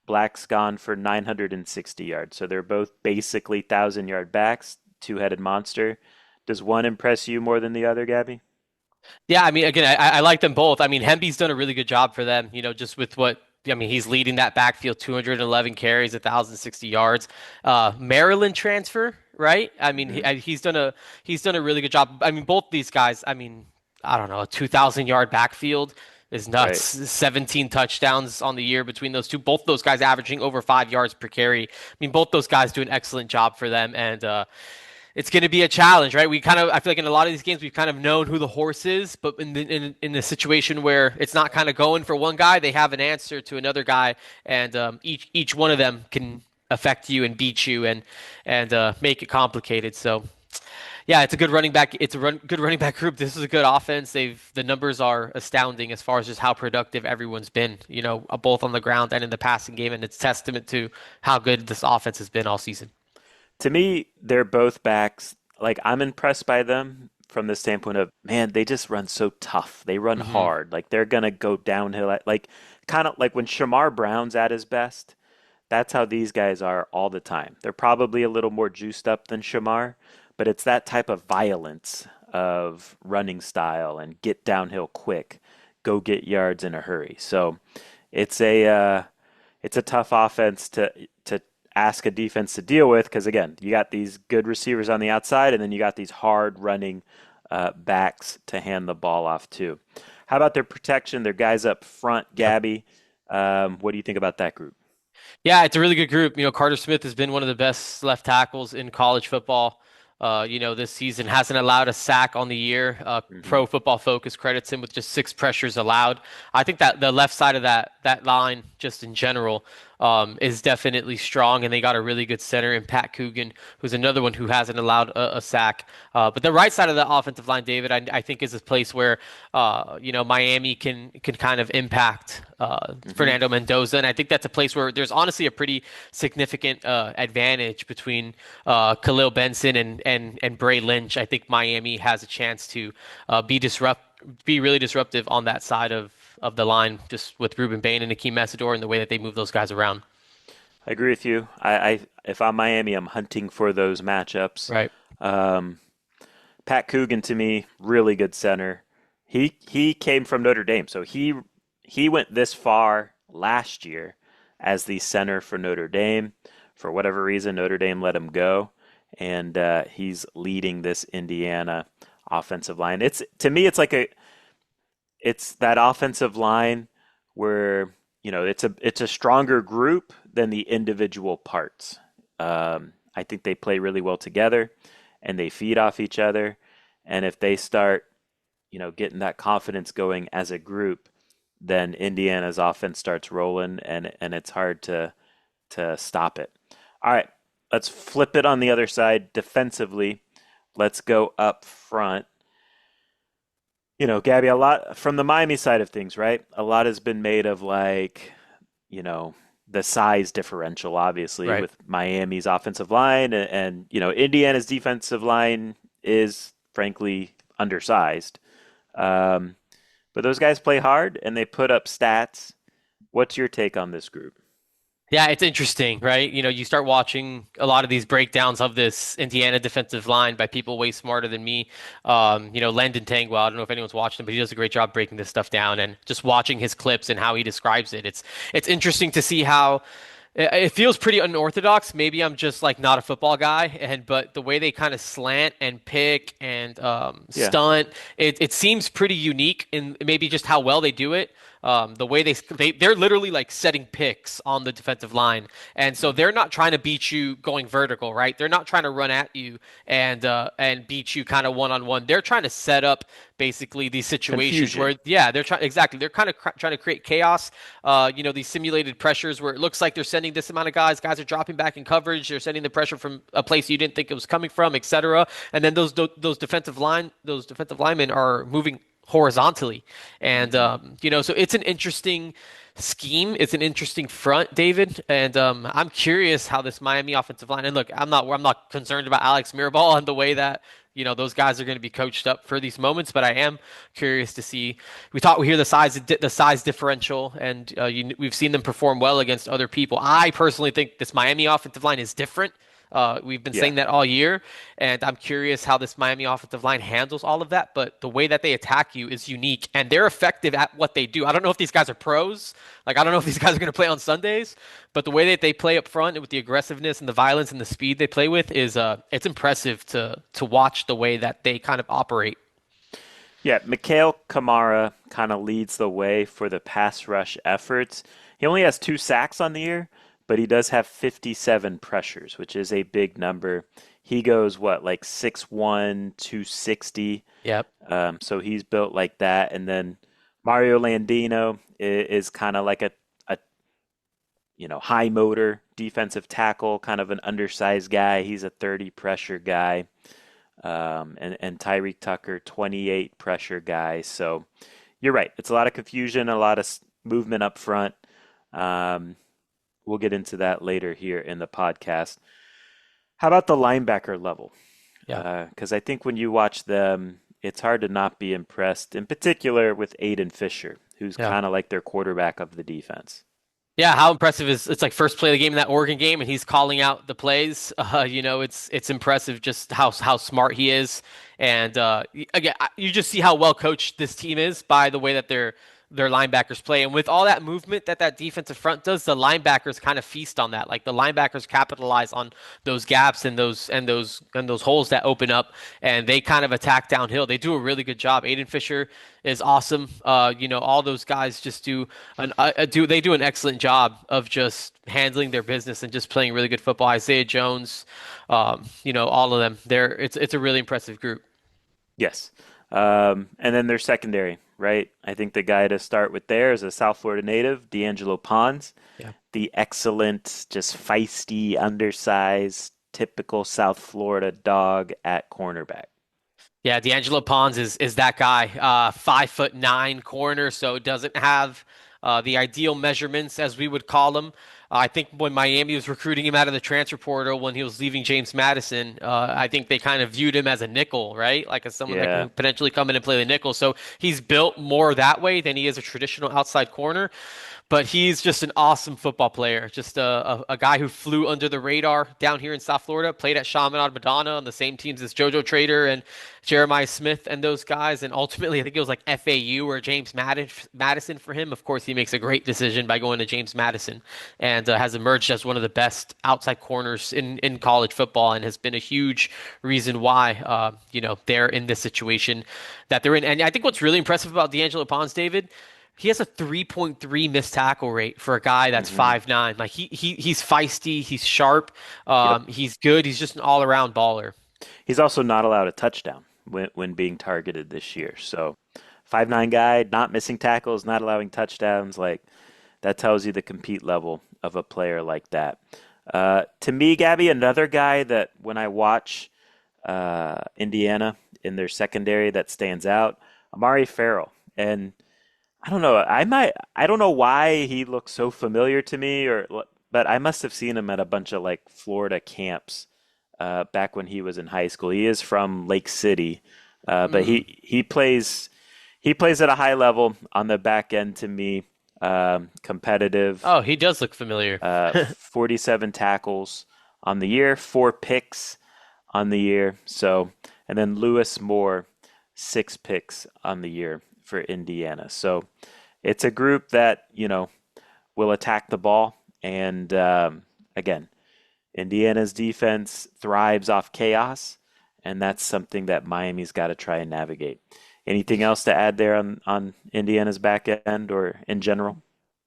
Black's gone for 960 yards. So they're both basically 1,000-yard backs. Two-headed monster. Does one impress you more than the other, Gabby? Yeah, I mean, again, I like them both. I mean, Hemby's done a really good job for them, just with what, I mean, he's leading that backfield, 211 carries, 1,060 yards. Maryland transfer, right? I mean, Hmm. he's done a really good job. I mean, both these guys, I mean, I don't know, a 2,000-yard backfield is nuts. Right. 17 touchdowns on the year between those two. Both those guys averaging over 5 yards per carry. I mean, both those guys do an excellent job for them, and it's going to be a challenge, right? I feel like in a lot of these games, we've kind of known who the horse is, but in a situation where it's not kind of going for one guy, they have an answer to another guy, and each one of them can affect you and beat you and make it complicated. So, yeah, it's a good running back. It's a good running back group. This is a good offense. The numbers are astounding as far as just how productive everyone's been, both on the ground and in the passing game, and it's testament to how good this offense has been all season. To me, they're both backs. Like I'm impressed by them from the standpoint of, man, they just run so tough. They run Hmm. hard. Like they're gonna go downhill. Like kind of like when Shamar Brown's at his best. That's how these guys are all the time. They're probably a little more juiced up than Shamar, but it's that type of violence of running style and get downhill quick, go get yards in a hurry. So it's a tough offense to ask a defense to deal with because again, you got these good receivers on the outside, and then you got these hard running backs to hand the ball off to. How about their protection? Their guys up front, Gabby. What do you think about that group? Yeah, it's a really good group. Carter Smith has been one of the best left tackles in college football. This season hasn't allowed a sack on the year. Hmm. Pro Football Focus credits him with just 6 pressures allowed. I think that the left side of that line, just in general, is definitely strong, and they got a really good center in Pat Coogan, who's another one who hasn't allowed a sack. But the right side of the offensive line, David, I think is a place where Miami can kind of impact Hmm. Fernando Mendoza, and I think that's a place where there's honestly a pretty significant advantage between Khalil Benson and Bray Lynch. I think Miami has a chance to be really disruptive on that side of the line, just with Ruben Bain and Akeem Messidor and the way that they move those guys around. I agree with you. I if I'm Miami, I'm hunting for those matchups. Right. Um, Pat Coogan to me, really good center. He came from Notre Dame, so he went this far last year as the center for Notre Dame. For whatever reason, Notre Dame let him go, and he's leading this Indiana offensive line. It's to me, it's that offensive line where it's a stronger group than the individual parts. I think they play really well together, and they feed off each other. And if they start, getting that confidence going as a group, then Indiana's offense starts rolling, and it's hard to stop it. All right, let's flip it on the other side defensively. Let's go up front. Gabby, a lot from the Miami side of things, right? A lot has been made of like, you know, the size differential, obviously, Right. with Miami's offensive line and Indiana's defensive line is frankly undersized. Um, but those guys play hard and they put up stats. What's your take on this group? Yeah, it's interesting, right? You start watching a lot of these breakdowns of this Indiana defensive line by people way smarter than me. Landon Tangwell, I don't know if anyone's watched him, but he does a great job breaking this stuff down and just watching his clips and how he describes it. It's interesting to see how it feels pretty unorthodox. Maybe I'm just like not a football guy, but the way they kind of slant and pick and Yeah, stunt, it seems pretty unique in maybe just how well they do it. The way they're literally like setting picks on the defensive line, and so they're not trying to beat you going vertical, right? They're not trying to run at you and beat you kind of one on one. They're trying to set up basically these situations confusion. where yeah, they're trying exactly. They're kind of trying to create chaos. These simulated pressures where it looks like they're sending this amount of guys. Guys are dropping back in coverage. They're sending the pressure from a place you didn't think it was coming from, etc. And then those defensive linemen are moving horizontally. And Hmm. so it's an interesting scheme. It's an interesting front, David. And I'm curious how this Miami offensive line. And look, I'm not concerned about Alex Mirabal and the way that those guys are going to be coached up for these moments. But I am curious to see. We hear the size differential, and we've seen them perform well against other people. I personally think this Miami offensive line is different. We've been Yeah, saying that all year, and I'm curious how this Miami offensive line handles all of that. But the way that they attack you is unique, and they're effective at what they do. I don't know if these guys are pros. Like, I don't know if these guys are going to play on Sundays, but the way that they play up front and with the aggressiveness and the violence and the speed they play with is it's impressive to watch the way that they kind of operate. yeah. Mikhail Kamara kind of leads the way for the pass rush efforts. He only has 2 sacks on the year, but he does have 57 pressures, which is a big number. He goes what, like 6'1", 260. Yep. So he's built like that. And then Mario Landino is kind of like a high motor defensive tackle, kind of an undersized guy. He's a 30 pressure guy. And Tyreek Tucker, 28 pressure guy. So you're right. It's a lot of confusion, a lot of movement up front. Um, we'll get into that later here in the podcast. How about the linebacker level? Yeah. Because I think when you watch them, it's hard to not be impressed, in particular with Aiden Fisher, who's Yeah. kind of like their quarterback of the defense. Yeah, how impressive is it's like first play of the game in that Oregon game, and he's calling out the plays. It's impressive just how smart he is, and again, you just see how well coached this team is by the way that their linebackers play, and with all that movement that defensive front does, the linebackers kind of feast on that. Like the linebackers capitalize on those gaps and those holes that open up, and they kind of attack downhill. They do a really good job. Aiden Fisher is awesome. All those guys just do an excellent job of just handling their business and just playing really good football. Isaiah Jones, all of them. It's a really impressive group. Yes. And then their secondary, right? I think the guy to start with there is a South Florida native, D'Angelo Pons, Yeah. the excellent, just feisty, undersized, typical South Florida dog at cornerback. Yeah, D'Angelo Pons is that guy, 5'9" corner, so doesn't have the ideal measurements as we would call him. I think when Miami was recruiting him out of the transfer portal when he was leaving James Madison, I think they kind of viewed him as a nickel, right? Like as someone that Yeah. can potentially come in and play the nickel. So he's built more that way than he is a traditional outside corner. But he's just an awesome football player. Just a guy who flew under the radar down here in South Florida, played at Chaminade Madonna on the same teams as JoJo Trader and Jeremiah Smith and those guys. And ultimately, I think it was like FAU or Madison for him. Of course, he makes a great decision by going to James Madison and has emerged as one of the best outside corners in college football and has been a huge reason why, they're in this situation that they're in. And I think what's really impressive about D'Angelo Pons, David, he has a 3.3 missed tackle rate for a guy that's Hmm. 5'9". Like he's feisty, he's sharp, Yep. he's good, he's just an all-around baller. He's also not allowed a touchdown when being targeted this year. So 5'9" guy, not missing tackles, not allowing touchdowns, like that tells you the compete level of a player like that. To me, Gabby, another guy that when I watch Indiana in their secondary that stands out, Amari Farrell. And I don't know, I don't know why he looks so familiar to me, but I must have seen him at a bunch of like Florida camps back when he was in high school. He is from Lake City, but Mm. he plays at a high level on the back end to me. Competitive, Oh, he does look familiar. 47 tackles on the year, 4 picks on the year. So, and then Lewis Moore, 6 picks on the year for Indiana. So it's a group that, will attack the ball. And again, Indiana's defense thrives off chaos, and that's something that Miami's got to try and navigate. Anything else to add there on Indiana's back end or in general?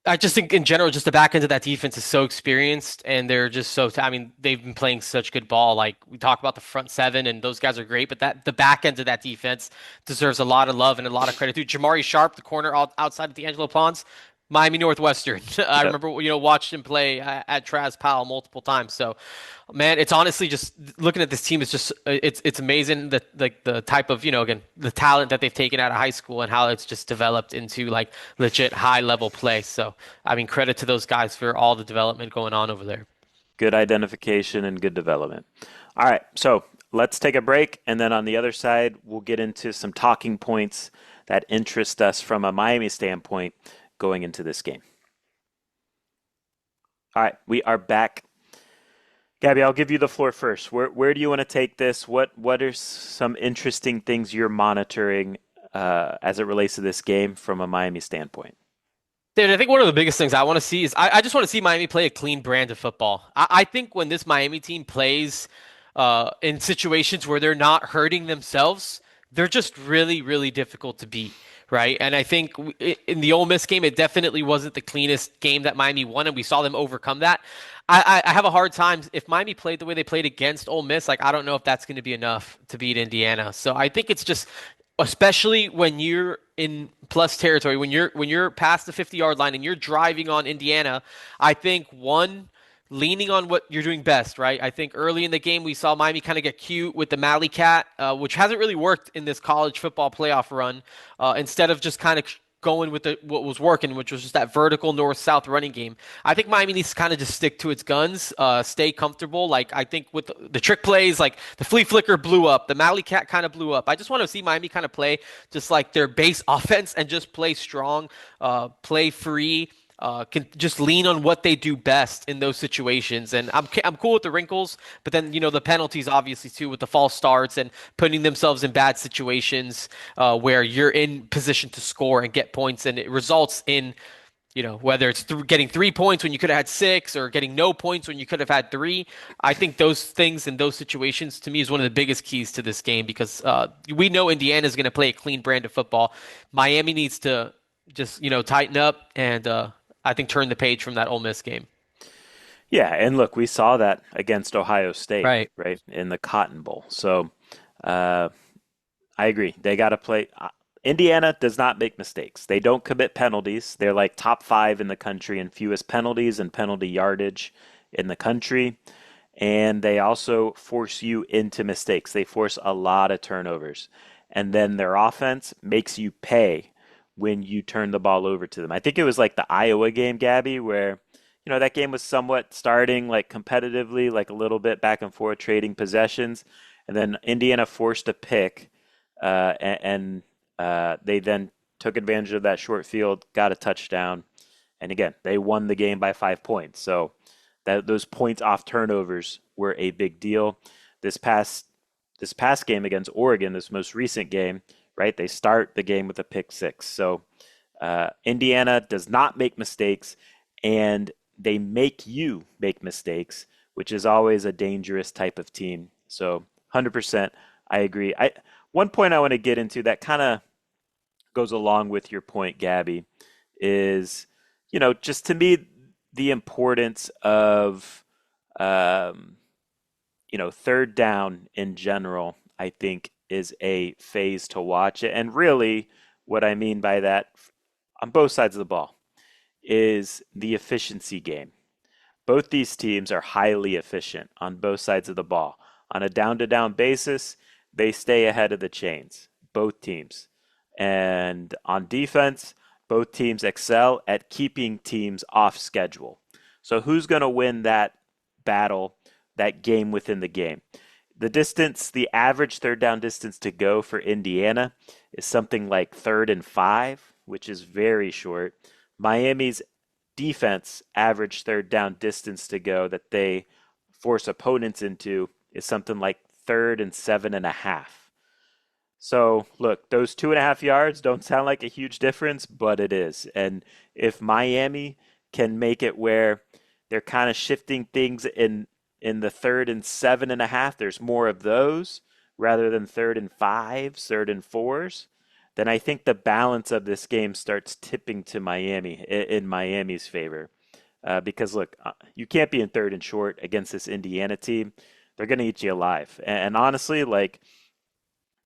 I just think in general, just the back end of that defense is so experienced, and they're just so. I mean, they've been playing such good ball. Like we talk about the front seven, and those guys are great, but that the back end of that defense deserves a lot of love and a lot of credit too. Jamari Sharp, the corner outside of D'Angelo Pons, Miami Northwestern. I Yep. remember watched him play at Traz Powell multiple times. So, man, it's honestly just looking at this team is just it's amazing that like the type of again the talent that they've taken out of high school and how it's just developed into like legit high level play. So, I mean, credit to those guys for all the development going on over there. Good identification and good development. All right, so let's take a break, and then on the other side, we'll get into some talking points that interest us from a Miami standpoint going into this game. All right, we are back. Gabby, I'll give you the floor first. Where do you want to take this? What are some interesting things you're monitoring as it relates to this game from a Miami standpoint? Dude, I think one of the biggest things I want to see is I just want to see Miami play a clean brand of football. I think when this Miami team plays in situations where they're not hurting themselves, they're just really, really difficult to beat, right? And I think in the Ole Miss game, it definitely wasn't the cleanest game that Miami won, and we saw them overcome that. I have a hard time if Miami played the way they played against Ole Miss. Like I don't know if that's going to be enough to beat Indiana. So I think it's just especially when you're in plus territory, when you're past the 50-yard line and you're driving on Indiana, I think one leaning on what you're doing best, right? I think early in the game we saw Miami kind of get cute with the Malley Cat, which hasn't really worked in this college football playoff run. Instead of just kind of going with what was working, which was just that vertical north-south running game. I think Miami needs to kind of just stick to its guns, stay comfortable. Like I think with the trick plays, like the flea flicker blew up, the Malley Cat kind of blew up. I just want to see Miami kind of play just like their base offense and just play strong, play free. Can just lean on what they do best in those situations, and I'm cool with the wrinkles, but then the penalties obviously too with the false starts and putting themselves in bad situations where you're in position to score and get points, and it results in whether it's getting 3 points when you could have had six or getting no points when you could have had three. I think those things in those situations to me is one of the biggest keys to this game because we know Indiana is going to play a clean brand of football. Miami needs to just tighten up and I think turn the page from that Ole Miss game. Yeah, and look, we saw that against Ohio State, Right. right, in the Cotton Bowl. So uh, I agree. They got to play. Indiana does not make mistakes. They don't commit penalties. They're like top five in the country in fewest penalties and penalty yardage in the country. And they also force you into mistakes. They force a lot of turnovers. And then their offense makes you pay when you turn the ball over to them. I think it was like the Iowa game, Gabby, where that game was somewhat starting like competitively, like a little bit back and forth, trading possessions, and then Indiana forced a pick, and they then took advantage of that short field, got a touchdown, and again they won the game by 5 points. So that those points off turnovers were a big deal. This past this past game against Oregon, this most recent game, right? They start the game with a pick six. So Indiana does not make mistakes, and they make you make mistakes, which is always a dangerous type of team. So 100%, I agree. I One point I want to get into that kind of goes along with your point, Gabby, is just to me the importance of um, third down in general. I think is a phase to watch it, and really, what I mean by that on both sides of the ball is the efficiency game. Both these teams are highly efficient on both sides of the ball. On a down to down basis, they stay ahead of the chains, both teams. And on defense, both teams excel at keeping teams off schedule. So who's going to win that battle, that game within the game? The average third down distance to go for Indiana is something like 3rd and 5, which is very short. Miami's defense average third down distance to go that they force opponents into is something like 3rd and 7.5. So look, those 2.5 yards don't sound like a huge difference, but it is. And if Miami can make it where they're kind of shifting things in the 3rd and 7.5, there's more of those rather than 3rd and 5s, 3rd and 4s, then I think the balance of this game starts tipping to Miami in Miami's favor. Because look, you can't be in third and short against this Indiana team. They're going to eat you alive. And honestly, like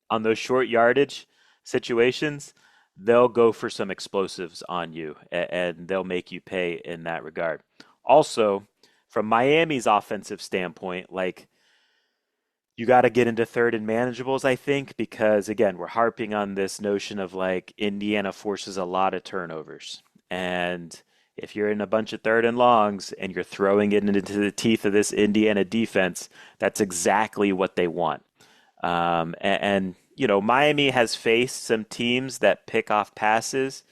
on those short yardage situations, they'll go for some explosives on you and they'll make you pay in that regard. Also, from Miami's offensive standpoint, like you got to get into third and manageables, I think, because again, we're harping on this notion of like Indiana forces a lot of turnovers. And if you're in a bunch of third and longs and you're throwing it into the teeth of this Indiana defense, that's exactly what they want. Miami has faced some teams that pick off passes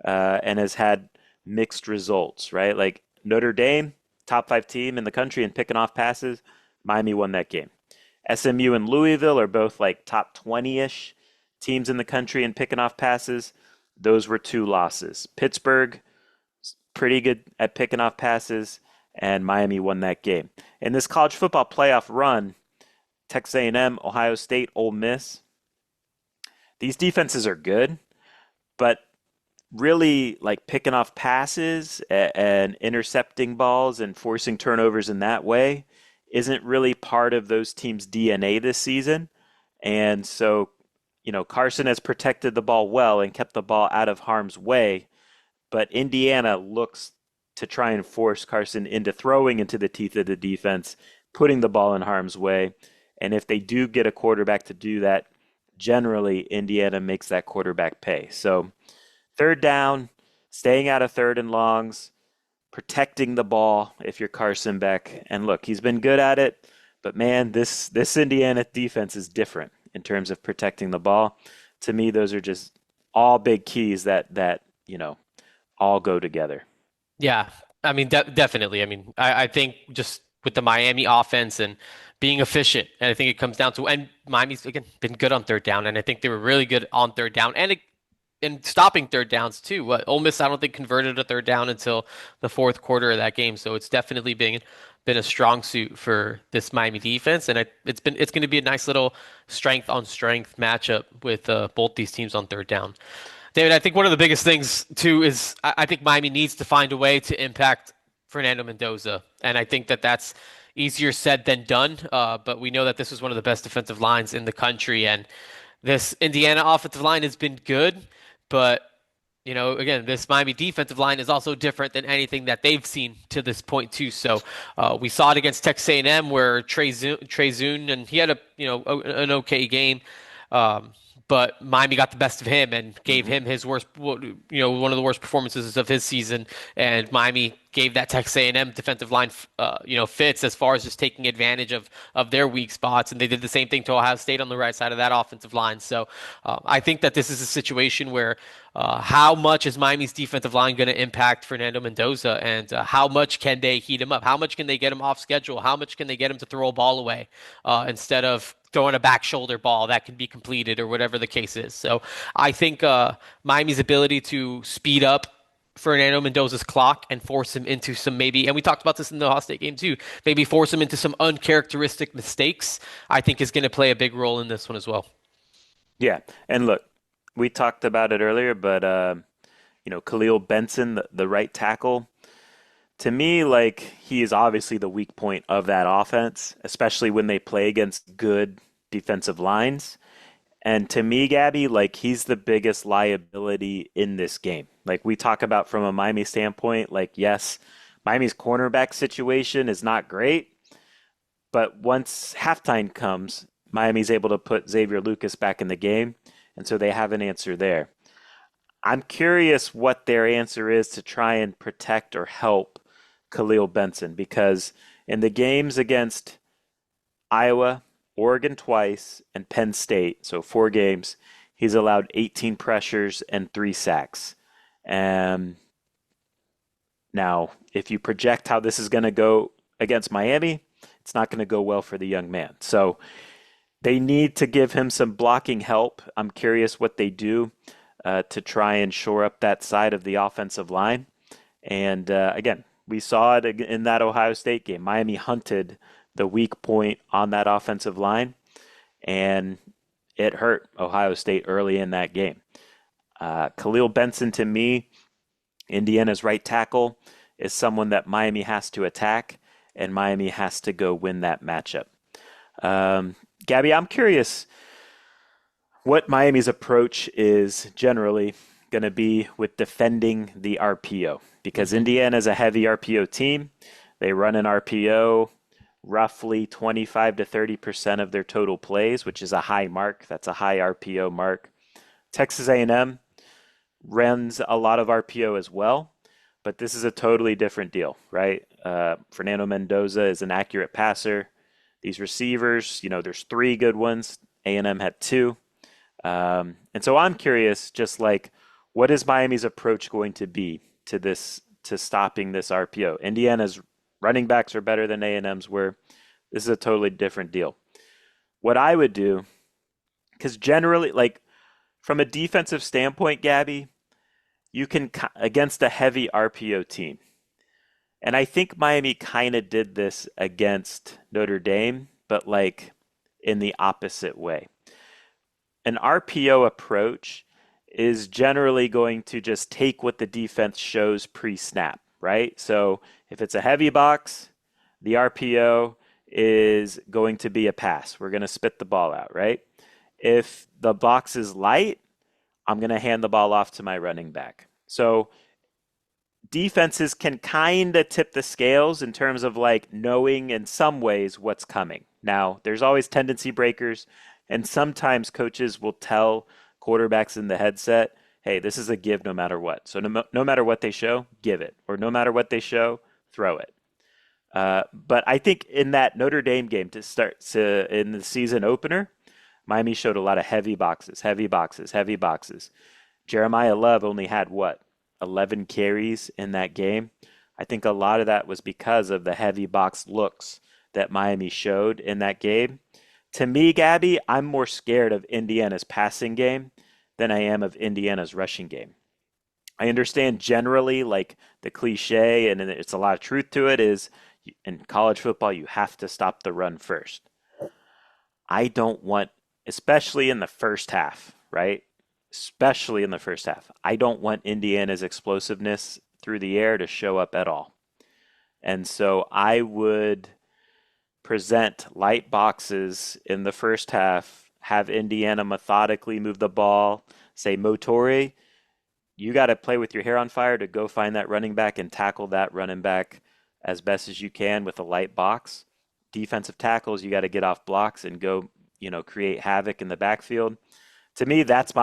and has had mixed results, right? Like Notre Dame, top five team in the country in picking off passes. Miami won that game. SMU and Louisville are both like top 20-ish teams in the country in picking off passes. Those were two losses. Pittsburgh, pretty good at picking off passes, and Miami won that game. In this college football playoff run, Texas A&M, Ohio State, Ole Miss, these defenses are good, but really like picking off passes and intercepting balls and forcing turnovers in that way isn't really part of those teams' DNA this season. And so, Carson has protected the ball well and kept the ball out of harm's way, but Indiana looks to try and force Carson into throwing into the teeth of the defense, putting the ball in harm's way. And if they do get a quarterback to do that, generally Indiana makes that quarterback pay. So third down, staying out of third and longs, protecting the ball if you're Carson Beck. And look, he's been good at it, but man, this Indiana defense is different in terms of protecting the ball. To me, those are just all big keys that all go together. Yeah, I mean, definitely. I mean, I think just with the Miami offense and being efficient, and I think it comes down to, and Miami's again been good on third down, and I think they were really good on third down and stopping third downs too. Ole Miss, I don't think converted a third down until the fourth quarter of that game, so it's definitely been a strong suit for this Miami defense, and it's going to be a nice little strength on strength matchup with both these teams on third down. David, I think one of the biggest things too is I think Miami needs to find a way to impact Fernando Mendoza, and I think that's easier said than done. But we know that this is one of the best defensive lines in the country, and this Indiana offensive line has been good, but again, this Miami defensive line is also different than anything that they've seen to this point too. So we saw it against Texas A&M where Trey Zune, and he had an okay game. But Miami got the best of him and gave him his worst, one of the worst performances of his season. And Miami gave that Texas A&M defensive line, fits as far as just taking advantage of their weak spots, and they did the same thing to Ohio State on the right side of that offensive line. So I think that this is a situation where how much is Miami's defensive line going to impact Fernando Mendoza, and how much can they heat him up? How much can they get him off schedule? How much can they get him to throw a ball away instead of throwing a back shoulder ball that can be completed or whatever the case is? So I think Miami's ability to speed up Fernando Mendoza's clock and force him into some maybe, and we talked about this in the Ohio State game too, maybe force him into some uncharacteristic mistakes, I think is going to play a big role in this one as well. Yeah, and look, we talked about it earlier, but Khalil Benson, the right tackle, to me, like he is obviously the weak point of that offense, especially when they play against good defensive lines. And to me, Gabby, like he's the biggest liability in this game. Like we talk about from a Miami standpoint, like yes, Miami's cornerback situation is not great, but once halftime comes, Miami's able to put Xavier Lucas back in the game, and so they have an answer there. I'm curious what their answer is to try and protect or help Khalil Benson because in the games against Iowa, Oregon twice, and Penn State, so 4 games, he's allowed 18 pressures and 3 sacks. And now, if you project how this is going to go against Miami, it's not going to go well for the young man. So they need to give him some blocking help. I'm curious what they do to try and shore up that side of the offensive line. And again, we saw it in that Ohio State game. Miami hunted the weak point on that offensive line, and it hurt Ohio State early in that game. Khalil Benson, to me, Indiana's right tackle, is someone that Miami has to attack, and Miami has to go win that matchup. Gabby, I'm curious what Miami's approach is generally going to be with defending the RPO because Indiana is a heavy RPO team. They run an RPO roughly 25 to 30% of their total plays, which is a high mark. That's a high RPO mark. Texas A&M runs a lot of RPO as well, but this is a totally different deal, right? Fernando Mendoza is an accurate passer. These receivers, there's 3 good ones. A&M had 2. And so I'm curious, just like, what is Miami's approach going to be to this, to stopping this RPO? Indiana's running backs are better than A&M's were. This is a totally different deal. What I would do, because generally, like, from a defensive standpoint, Gabby, you can, against a heavy RPO team, and I think Miami kind of did this against Notre Dame, but like in the opposite way. An RPO approach is generally going to just take what the defense shows pre-snap, right? So if it's a heavy box, the RPO is going to be a pass. We're going to spit the ball out, right? If the box is light, I'm going to hand the ball off to my running back. So defenses can kind of tip the scales in terms of like knowing in some ways what's coming. Now, there's always tendency breakers, and sometimes coaches will tell quarterbacks in the headset, hey, this is a give no matter what. So no matter what they show, give it. Or no matter what they show, throw it. But I think in that Notre Dame game in the season opener, Miami showed a lot of heavy boxes, heavy boxes, heavy boxes. Jeremiah Love only had 11 carries in that game. I think a lot of that was because of the heavy box looks that Miami showed in that game. To me, Gabby, I'm more scared of Indiana's passing game than I am of Indiana's rushing game. I understand generally, like the cliche, and it's a lot of truth to it, is in college football, you have to stop the run first. I don't want, especially in the first half, right? Especially in the first half, I don't want Indiana's explosiveness through the air to show up at all. And so I would present light boxes in the first half, have Indiana methodically move the ball, say, Motori, you got to play with your hair on fire to go find that running back and tackle that running back as best as you can with a light box. Defensive tackles, you got to get off blocks and go, create havoc in the backfield. To me, that's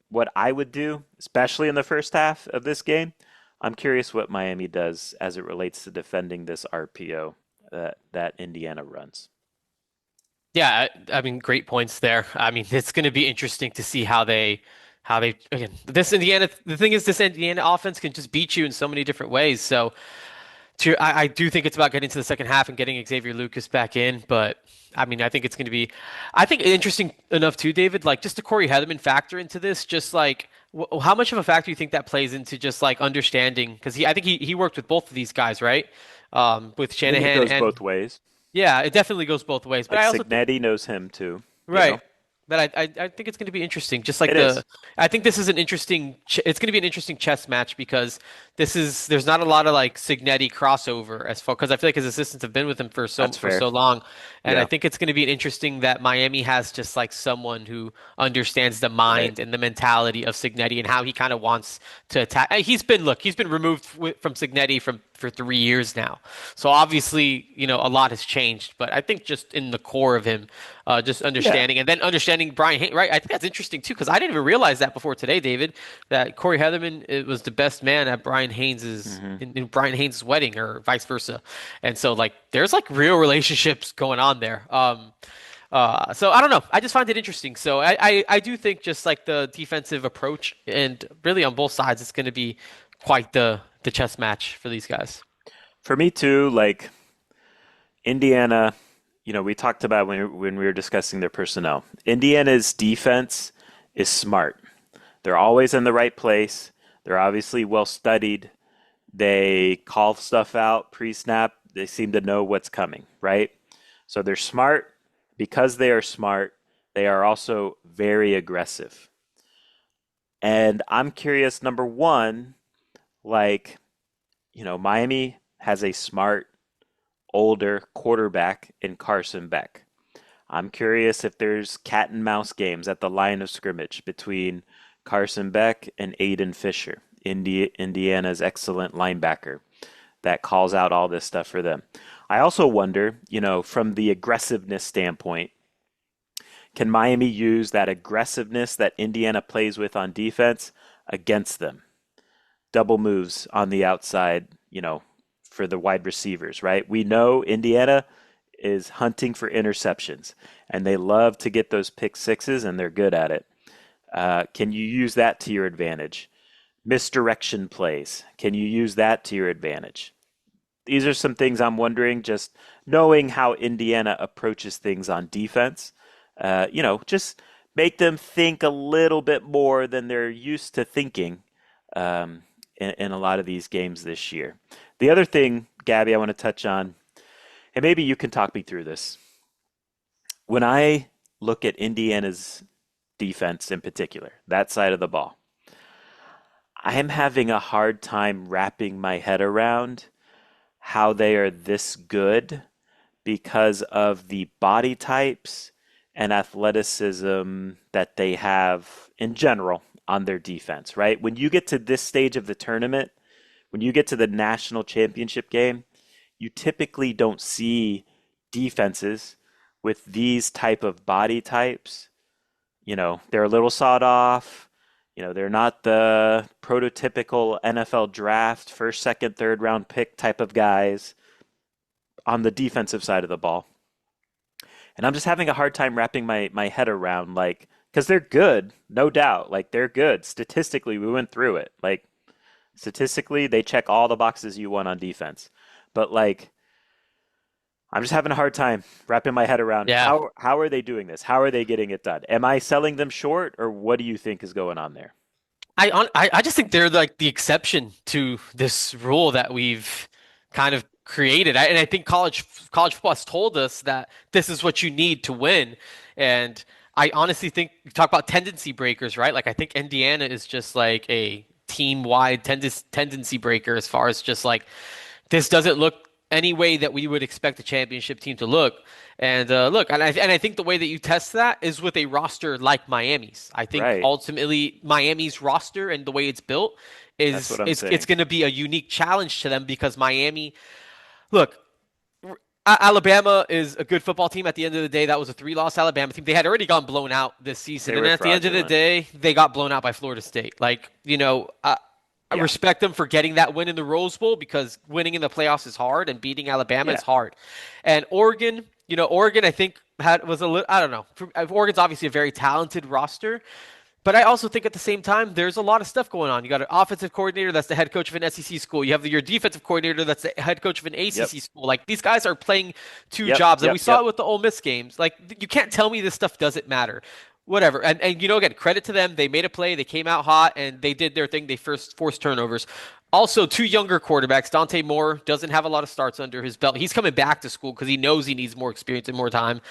what I would do, especially in the first half of this game. I'm curious what Miami does as it relates to defending this RPO that Indiana runs. Yeah, I mean, great points there. I mean, it's going to be interesting to see how they again. This Indiana, the thing is, this Indiana offense can just beat you in so many different ways. So, I do think it's about getting to the second half and getting Xavier Lucas back in. But I mean, I think it's going to be, I think interesting enough too, David. Like just the Corey Heatherman factor into this, just like how much of a factor do you think that plays into just like understanding? Because I think he worked with both of these guys, right? With I think it Shanahan goes and both ways. yeah, it definitely goes both ways. But Like I also think Signetti knows him too, you right. know? But I think it's going to be interesting. Just like It is. I think this is an it's going to be an interesting chess match because there's not a lot of like Signetti crossover as far because I feel like his assistants have been with him That's for fair. so long, and I Yeah, think it's going to be an interesting that Miami has just like someone who understands the right. mind and the mentality of Signetti and how he kind of wants to attack. He's been removed from Signetti for 3 years now, so obviously a lot has changed. But I think just in the core of him, just Yeah. understanding and then understanding Brian Haynes, right? I think that's interesting too because I didn't even realize that before today, David, that Corey Heatherman was the best man at Brian Haynes's Hmm. in Brian Haynes' wedding or vice versa, and so like there's like real relationships going on there. So I don't know. I just find it interesting. So I do think just like the defensive approach and really on both sides, it's going to be quite the chess match for these guys. For me too, like Indiana, we talked about when we were discussing their personnel. Indiana's defense is smart. They're always in the right place. They're obviously well studied. They call stuff out pre-snap. They seem to know what's coming, right? So they're smart. Because they are smart, they are also very aggressive. And I'm curious, number one, like, Miami has a smart, older quarterback in Carson Beck. I'm curious if there's cat and mouse games at the line of scrimmage between Carson Beck and Aiden Fisher, Indiana's excellent linebacker that calls out all this stuff for them. I also wonder, from the aggressiveness standpoint, can Miami use that aggressiveness that Indiana plays with on defense against them? Double moves on the outside, for the wide receivers, right? We know Indiana is hunting for interceptions, and they love to get those pick sixes, and they're good at it. Can you use that to your advantage? Misdirection plays. Can you use that to your advantage? These are some things I'm wondering, just knowing how Indiana approaches things on defense. Just make them think a little bit more than they're used to thinking in a lot of these games this year. The other thing, Gabby, I want to touch on, and maybe you can talk me through this. When I look at Indiana's defense in particular, that side of the ball, I am having a hard time wrapping my head around how they are this good because of the body types and athleticism that they have in general on their defense, right? When you get to this stage of the tournament, when you get to the national championship game, you typically don't see defenses with these type of body types. They're a little sawed off. They're not the prototypical NFL draft first, second, third round pick type of guys on the defensive side of the ball. And I'm just having a hard time wrapping my head around, like, because they're good, no doubt. Like, they're good. Statistically, we went through it. Like, statistically, they check all the boxes you want on defense. But, like, I'm just having a hard time wrapping my head around Yeah. how are they doing this? How are they getting it done? Am I selling them short, or what do you think is going on there? I just think they're like the exception to this rule that we've kind of created. And I think college football has told us that this is what you need to win. And I honestly think you talk about tendency breakers, right? Like I think Indiana is just like a team-wide tendency breaker as far as just like this doesn't look any way that we would expect a championship team to look. And look, and I think the way that you test that is with a roster like Miami's. I think Right. ultimately Miami's roster and the way it's built That's what I'm it's saying. going to be a unique challenge to them because Miami, look, Alabama is a good football team. At the end of the day, that was a three-loss Alabama team. They had already gone blown out this season, They and were at the end of the fraudulent. day, they got blown out by Florida State. I Yeah. respect them for getting that win in the Rose Bowl because winning in the playoffs is hard and beating Alabama Yeah. is hard. And Oregon, Oregon, I think had was a little. I don't know. Oregon's obviously a very talented roster, but I also think at the same time, there's a lot of stuff going on. You got an offensive coordinator that's the head coach of an SEC school. You have your defensive coordinator that's the head coach of an Yep. ACC school. Like these guys are playing two Yep. jobs, and we Yep. saw Yep. it with the Ole Miss games. Like you can't tell me this stuff doesn't matter. Whatever. And again, credit to them. They made a play. They came out hot and they did their thing. They first forced turnovers. Also, two younger quarterbacks. Dante Moore doesn't have a lot of starts under his belt. He's coming back to school because he knows he needs more experience and more time.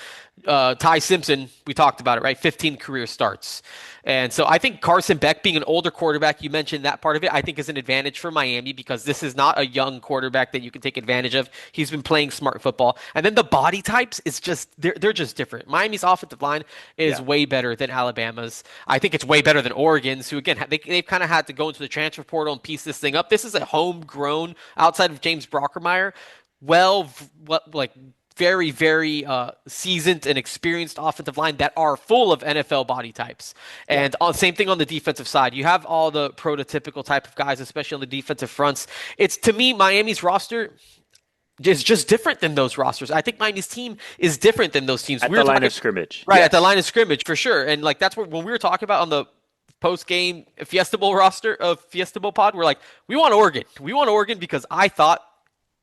Ty Simpson, we talked about it, right? 15 career starts. And so I think Carson Beck being an older quarterback, you mentioned that part of it, I think is an advantage for Miami because this is not a young quarterback that you can take advantage of. He's been playing smart football. And then the body types is just, they're just different. Miami's offensive line is Yeah. way better than Alabama's. I think it's way better than Oregon's, who again, they've kind of had to go into the transfer portal and piece this thing up. This is a homegrown, outside of James Brockermeyer, well, what like very, very seasoned and experienced offensive line that are full of NFL body types. Yeah. And same thing on the defensive side. You have all the prototypical type of guys, especially on the defensive fronts. It's to me, Miami's roster is just different than those rosters. I think Miami's team is different than those teams. At We the were line talking of scrimmage. right at the Yes. line of scrimmage for sure. And like that's where when we were talking about on the post game Fiesta Bowl roster of Fiesta Bowl pod, we're like, we want Oregon. We want Oregon because I thought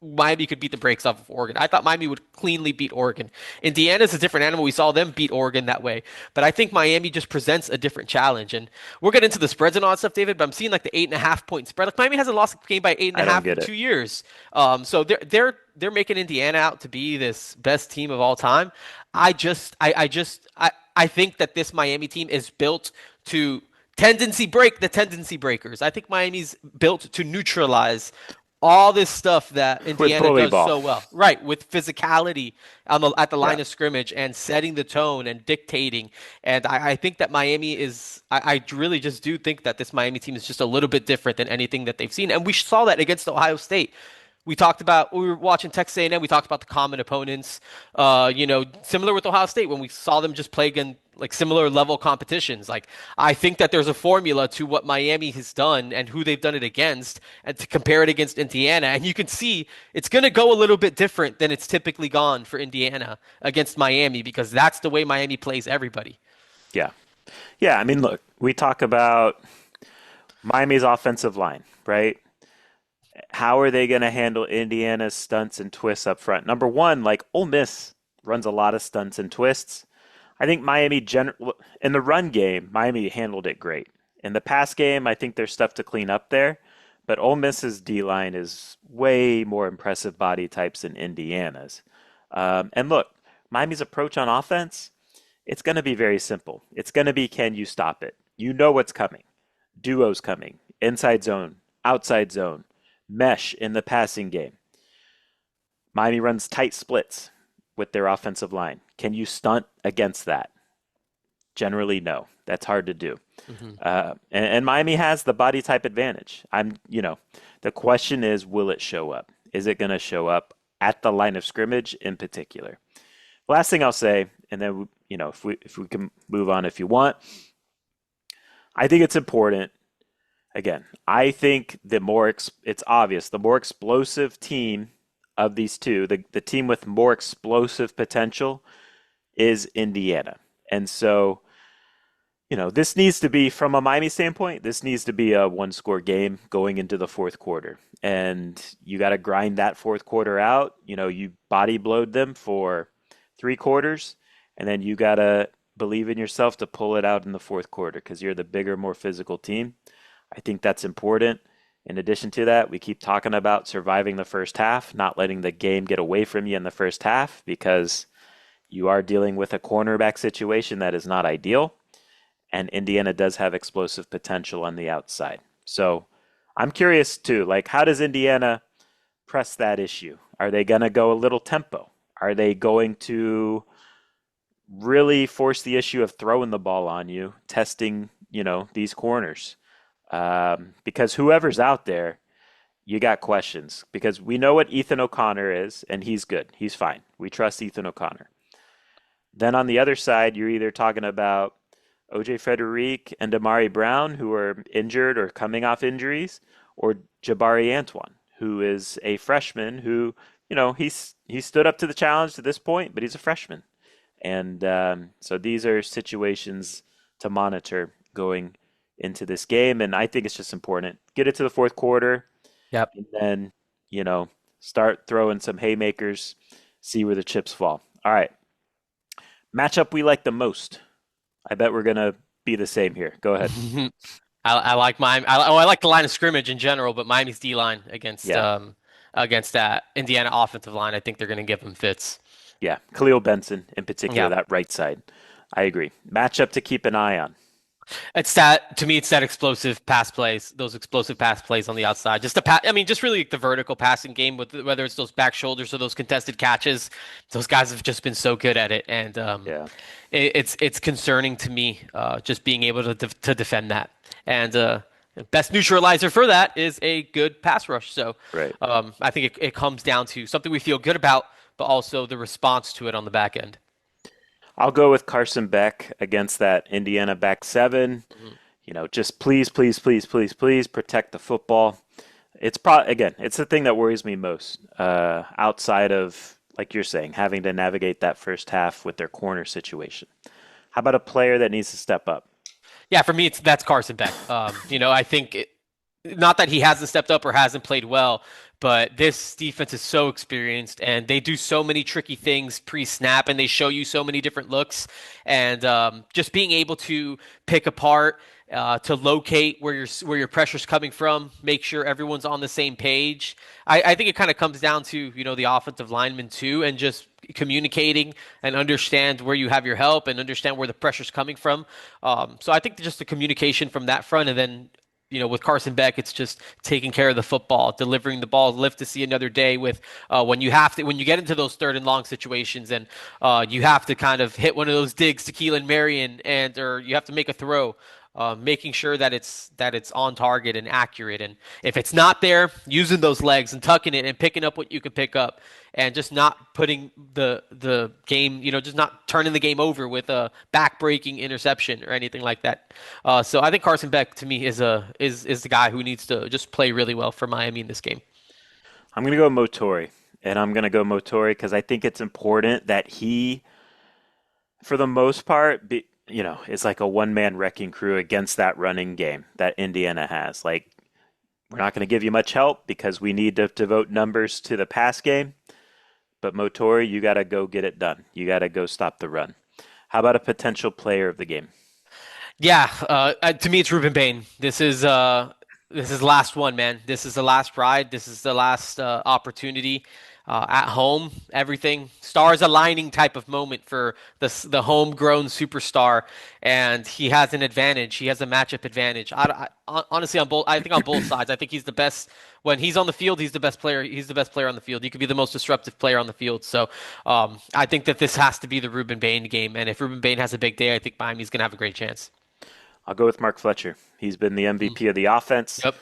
Miami could beat the brakes off of Oregon. I thought Miami would cleanly beat Oregon. Indiana's a different animal. We saw them beat Oregon that way. But I think Miami just presents a different challenge. And we'll get into the spreads and all that stuff, David, but I'm seeing like the 8.5 point spread. Like Miami hasn't lost a game by eight and I a don't half in get it. 2 years. So they're making Indiana out to be this best team of all time. I think that this Miami team is built to break the tendency breakers. I think Miami's built to neutralize all this stuff that With Indiana bully does ball. so well. Right, with physicality at the Yeah. line of scrimmage and setting the tone and dictating. And I think that Miami is I really just do think that this Miami team is just a little bit different than anything that they've seen. And we saw that against Ohio State. We were watching Texas A&M. We talked about the common opponents. Similar with Ohio State when we saw them just play again like similar level competitions. Like I think that there's a formula to what Miami has done and who they've done it against, and to compare it against Indiana. And you can see it's going to go a little bit different than it's typically gone for Indiana against Miami because that's the way Miami plays everybody. Yeah. Yeah. I mean, look, we talk about Miami's offensive line, right? How are they going to handle Indiana's stunts and twists up front? Number one, like Ole Miss runs a lot of stunts and twists. I think in the run game, Miami handled it great. In the pass game, I think there's stuff to clean up there, but Ole Miss's D line is way more impressive body types than Indiana's. And look, Miami's approach on offense, it's going to be very simple. It's going to be, can you stop it? You know what's coming. Duos coming, inside zone, outside zone, mesh in the passing game. Miami runs tight splits with their offensive line. Can you stunt against that? Generally, no. That's hard to do. Mm-hmm. And Miami has the body type advantage. The question is, will it show up? Is it going to show up at the line of scrimmage in particular? Last thing I'll say, and then if we can move on if you want. I think it's important. Again, I think it's obvious the more explosive team of these two, the team with more explosive potential is Indiana. And so, this needs to be, from a Miami standpoint, this needs to be a one-score game going into the fourth quarter. And you got to grind that fourth quarter out. You body blowed them for 3 quarters, and then you got to believe in yourself to pull it out in the fourth quarter because you're the bigger, more physical team. I think that's important. In addition to that, we keep talking about surviving the first half, not letting the game get away from you in the first half because you are dealing with a cornerback situation that is not ideal. And Indiana does have explosive potential on the outside. So I'm curious too, like how does Indiana press that issue? Are they going to go a little tempo? Are they going to really force the issue of throwing the ball on you, testing, these corners? Because whoever's out there, you got questions. Because we know what Ethan O'Connor is, and he's good. He's fine. We trust Ethan O'Connor. Then on the other side, you're either talking about OJ Frederique and Damari Brown, who are injured or coming off injuries, or Jabari Antoine, who is a freshman who, he stood up to the challenge to this point, but he's a freshman. And so these are situations to monitor going into this game. And I think it's just important. Get it to the fourth quarter Yep. and then, you know, start throwing some haymakers, see where the chips fall. All right. Matchup we like the most. I bet we're going to be the same here. Go ahead. I like Miami. I like the line of scrimmage in general, but Miami's D line Yeah. against that Indiana offensive line, I think they're going to give them fits. Yeah. Khalil Benson in particular, Yeah. that right side. I agree. Matchup to keep an eye on. It's that to me. It's that explosive pass plays, those explosive pass plays on the outside. Just the pass. I mean, just really the vertical passing game with whether it's those back shoulders or those contested catches. Those guys have just been so good at it, and Yeah. it's concerning to me just being able to defend that. And best neutralizer for that is a good pass rush. So Right. I think it comes down to something we feel good about, but also the response to it on the back end. I'll go with Carson Beck against that Indiana back seven. Mhm. Just please, please, please, please, please protect the football. It's probably again, it's the thing that worries me most. Outside of like you're saying, having to navigate that first half with their corner situation. How about a player that needs to step up? Yeah, for me, that's Carson Beck. I think not that he hasn't stepped up or hasn't played well, but this defense is so experienced and they do so many tricky things pre-snap and they show you so many different looks and just being able to pick apart. To locate where your pressure's coming from, make sure everyone's on the same page. I think it kind of comes down to the offensive lineman too, and just communicating and understand where you have your help and understand where the pressure's coming from. So I think just the communication from that front, and then with Carson Beck, it's just taking care of the football, delivering the ball, live to see another day. With when you get into those third and long situations, and you have to kind of hit one of those digs to Keelan Marion, or you have to make a throw. Making sure that it's on target and accurate, and if it's not there, using those legs and tucking it and picking up what you can pick up, and just not putting the game, just not turning the game over with a back-breaking interception or anything like that. So I think Carson Beck to me is the guy who needs to just play really well for Miami in this game. I'm gonna go Motori, and I'm gonna go Motori because I think it's important that he, for the most part, is like a one-man wrecking crew against that running game that Indiana has. Like, we're not going to give you much help because we need to devote numbers to the pass game. But Motori, you got to go get it done. You got to go stop the run. How about a potential player of the game? Yeah, to me, it's Ruben Bain. This is last one, man. This is the last ride. This is the last opportunity at home. Everything stars aligning type of moment for the homegrown superstar, and he has an advantage. He has a matchup advantage. Honestly, I think on both sides. I think he's the best when he's on the field. He's the best player. He's the best player on the field. He could be the most disruptive player on the field. So I think that this has to be the Ruben Bain game. And if Ruben Bain has a big day, I think Miami's gonna have a great chance. I'll go with Mark Fletcher. He's been the Mm. MVP of the offense. Yep.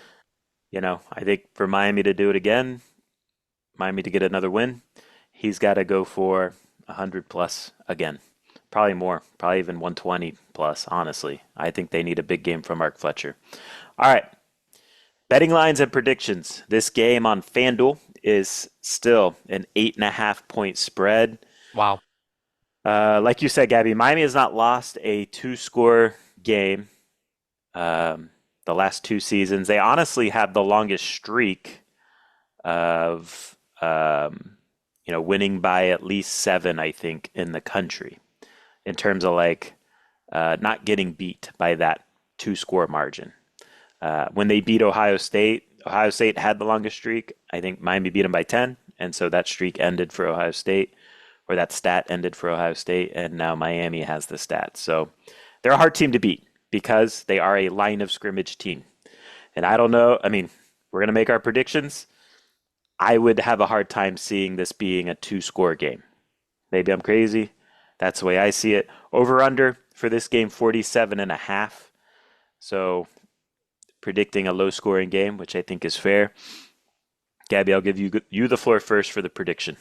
I think for Miami to do it again, Miami to get another win, he's got to go for 100 plus again. Probably more, probably even 120 plus, honestly. I think they need a big game from Mark Fletcher. All right. Betting lines and predictions. This game on FanDuel is still an 8.5 point spread. Wow. Like you said, Gabby, Miami has not lost a two-score game the last two seasons. They honestly have the longest streak of winning by at least seven, I think, in the country in terms of like not getting beat by that two-score margin. When they beat Ohio State had the longest streak. I think Miami beat them by 10, and so that streak ended for Ohio State, or that stat ended for Ohio State, and now Miami has the stat. So they're a hard team to beat because they are a line of scrimmage team. And I don't know, I mean, we're going to make our predictions. I would have a hard time seeing this being a two-score game. Maybe I'm crazy. That's the way I see it. Over under for this game, 47.5. So predicting a low-scoring game, which I think is fair. Gabby, I'll give you the floor first for the prediction.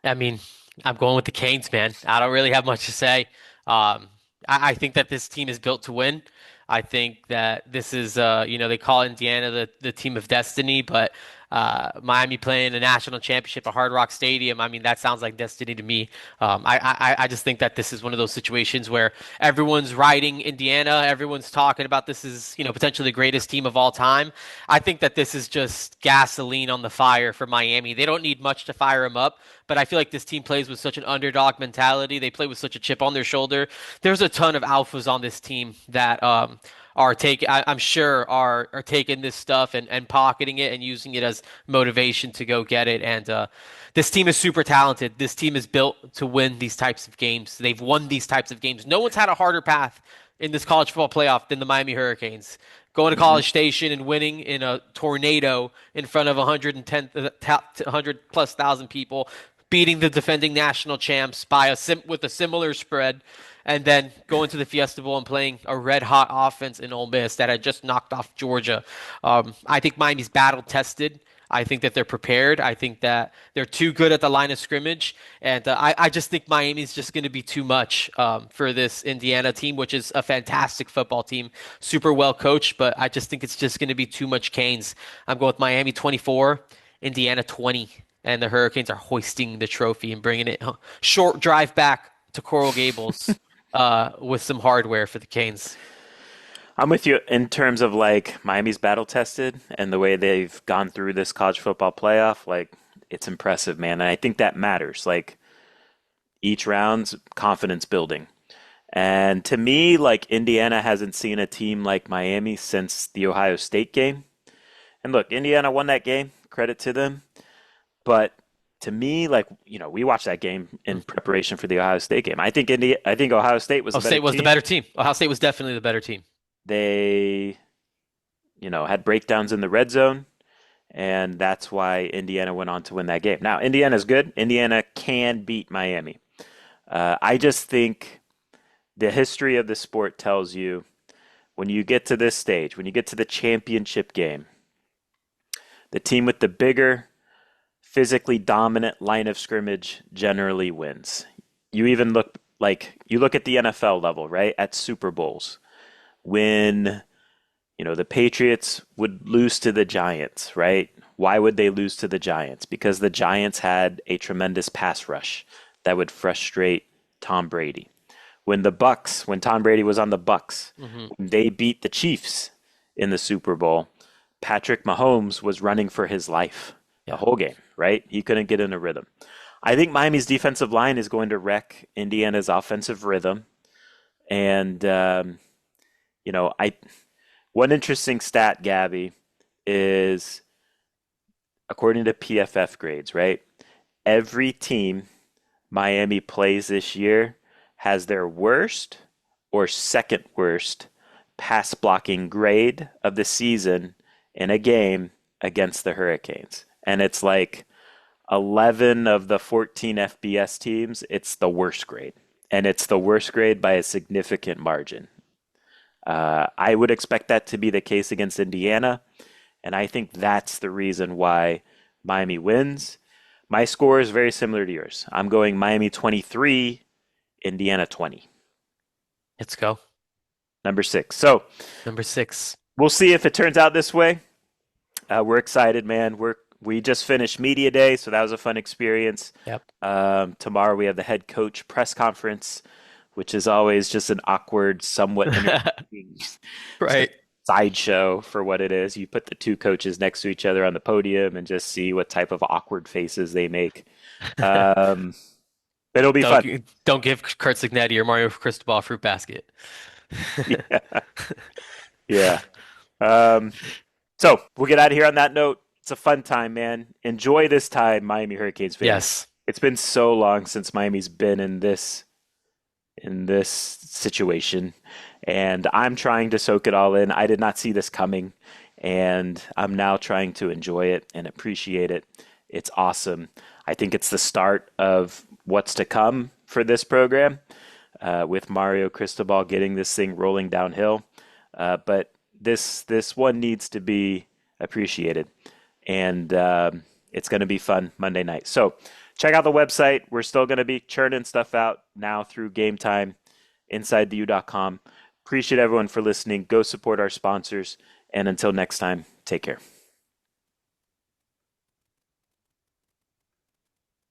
I mean, I'm going with the Canes, man. I don't really have much to say. I think that this team is built to win. I think that this is, they call Indiana the team of destiny, but Miami playing a national championship at Hard Rock Stadium, I mean, that sounds like destiny to me. I just think that this is one of those situations where everyone's riding Indiana, everyone's talking about this is, potentially the greatest team of all time. I think that this is just gasoline on the fire for Miami. They don't need much to fire them up, but I feel like this team plays with such an underdog mentality. They play with such a chip on their shoulder. There's a ton of alphas on this team that are taking, I'm sure, are taking this stuff and pocketing it and using it as motivation to go get it. And this team is super talented. This team is built to win these types of games. They've won these types of games. No one's had a harder path in this college football playoff than the Miami Hurricanes. Going to Hmm. College Station and winning in a tornado in front of 100 plus thousand people, beating the defending national champs by with a similar spread, and then going to the Fiesta Bowl and playing a red hot offense in Ole Miss that had just knocked off Georgia. I think Miami's battle tested. I think that they're prepared. I think that they're too good at the line of scrimmage. And I just think Miami's just going to be too much for this Indiana team, which is a fantastic football team, super well coached. But I just think it's just going to be too much Canes. I'm going with Miami 24, Indiana 20. And the Hurricanes are hoisting the trophy and bringing it short drive back to Coral Gables with some hardware for the Canes. I'm with you in terms of like Miami's battle tested and the way they've gone through this college football playoff. Like, it's impressive, man. And I think that matters. Like, each round's confidence building. And to me, like, Indiana hasn't seen a team like Miami since the Ohio State game. And look, Indiana won that game. Credit to them. But to me, like, we watched that game in preparation for the Ohio State game. I think Ohio State was a Ohio better State was the team. better team. Ohio State was definitely the better team. They, had breakdowns in the red zone, and that's why Indiana went on to win that game. Now, Indiana's good. Indiana can beat Miami. I just think the history of the sport tells you when you get to this stage, when you get to the championship game, the team with the bigger, physically dominant line of scrimmage generally wins. You look at the NFL level, right? At Super Bowls, when the Patriots would lose to the Giants, right? Why would they lose to the Giants? Because the Giants had a tremendous pass rush that would frustrate Tom Brady. When Tom Brady was on the Bucks, Hmm. when they beat the Chiefs in the Super Bowl, Patrick Mahomes was running for his life the Yeah. whole game, right? He couldn't get in a rhythm. I think Miami's defensive line is going to wreck Indiana's offensive rhythm. And I one interesting stat, Gabby, is according to PFF grades, right? Every team Miami plays this year has their worst or second worst pass blocking grade of the season in a game against the Hurricanes. And it's like 11 of the 14 FBS teams, it's the worst grade. And it's the worst grade by a significant margin. I would expect that to be the case against Indiana, and I think that's the reason why Miami wins. My score is very similar to yours. I'm going Miami 23, Indiana 20, Let's go. number six. So Number 6. we'll see if it turns out this way. We're excited, man. We just finished media day, so that was a fun experience. Yep. Tomorrow we have the head coach press conference, which is always just an awkward, somewhat entertaining Right. sideshow for what it is. You put the two coaches next to each other on the podium and just see what type of awkward faces they make. Um, but it'll be Don't fun. gi- don't give Kurt Signetti or Mario Cristobal a fruit basket. Yeah. Yeah. Um, so we'll get out of here on that note. It's a fun time, man. Enjoy this time, Miami Hurricanes fans. Yes. It's been so long since Miami's been in this situation, and I'm trying to soak it all in. I did not see this coming, and I'm now trying to enjoy it and appreciate it. It's awesome. I think it's the start of what's to come for this program, with Mario Cristobal getting this thing rolling downhill. But this one needs to be appreciated, and it's going to be fun Monday night. So check out the website. We're still going to be churning stuff out now through game time, InsideTheU.com. Appreciate everyone for listening. Go support our sponsors. And until next time, take care.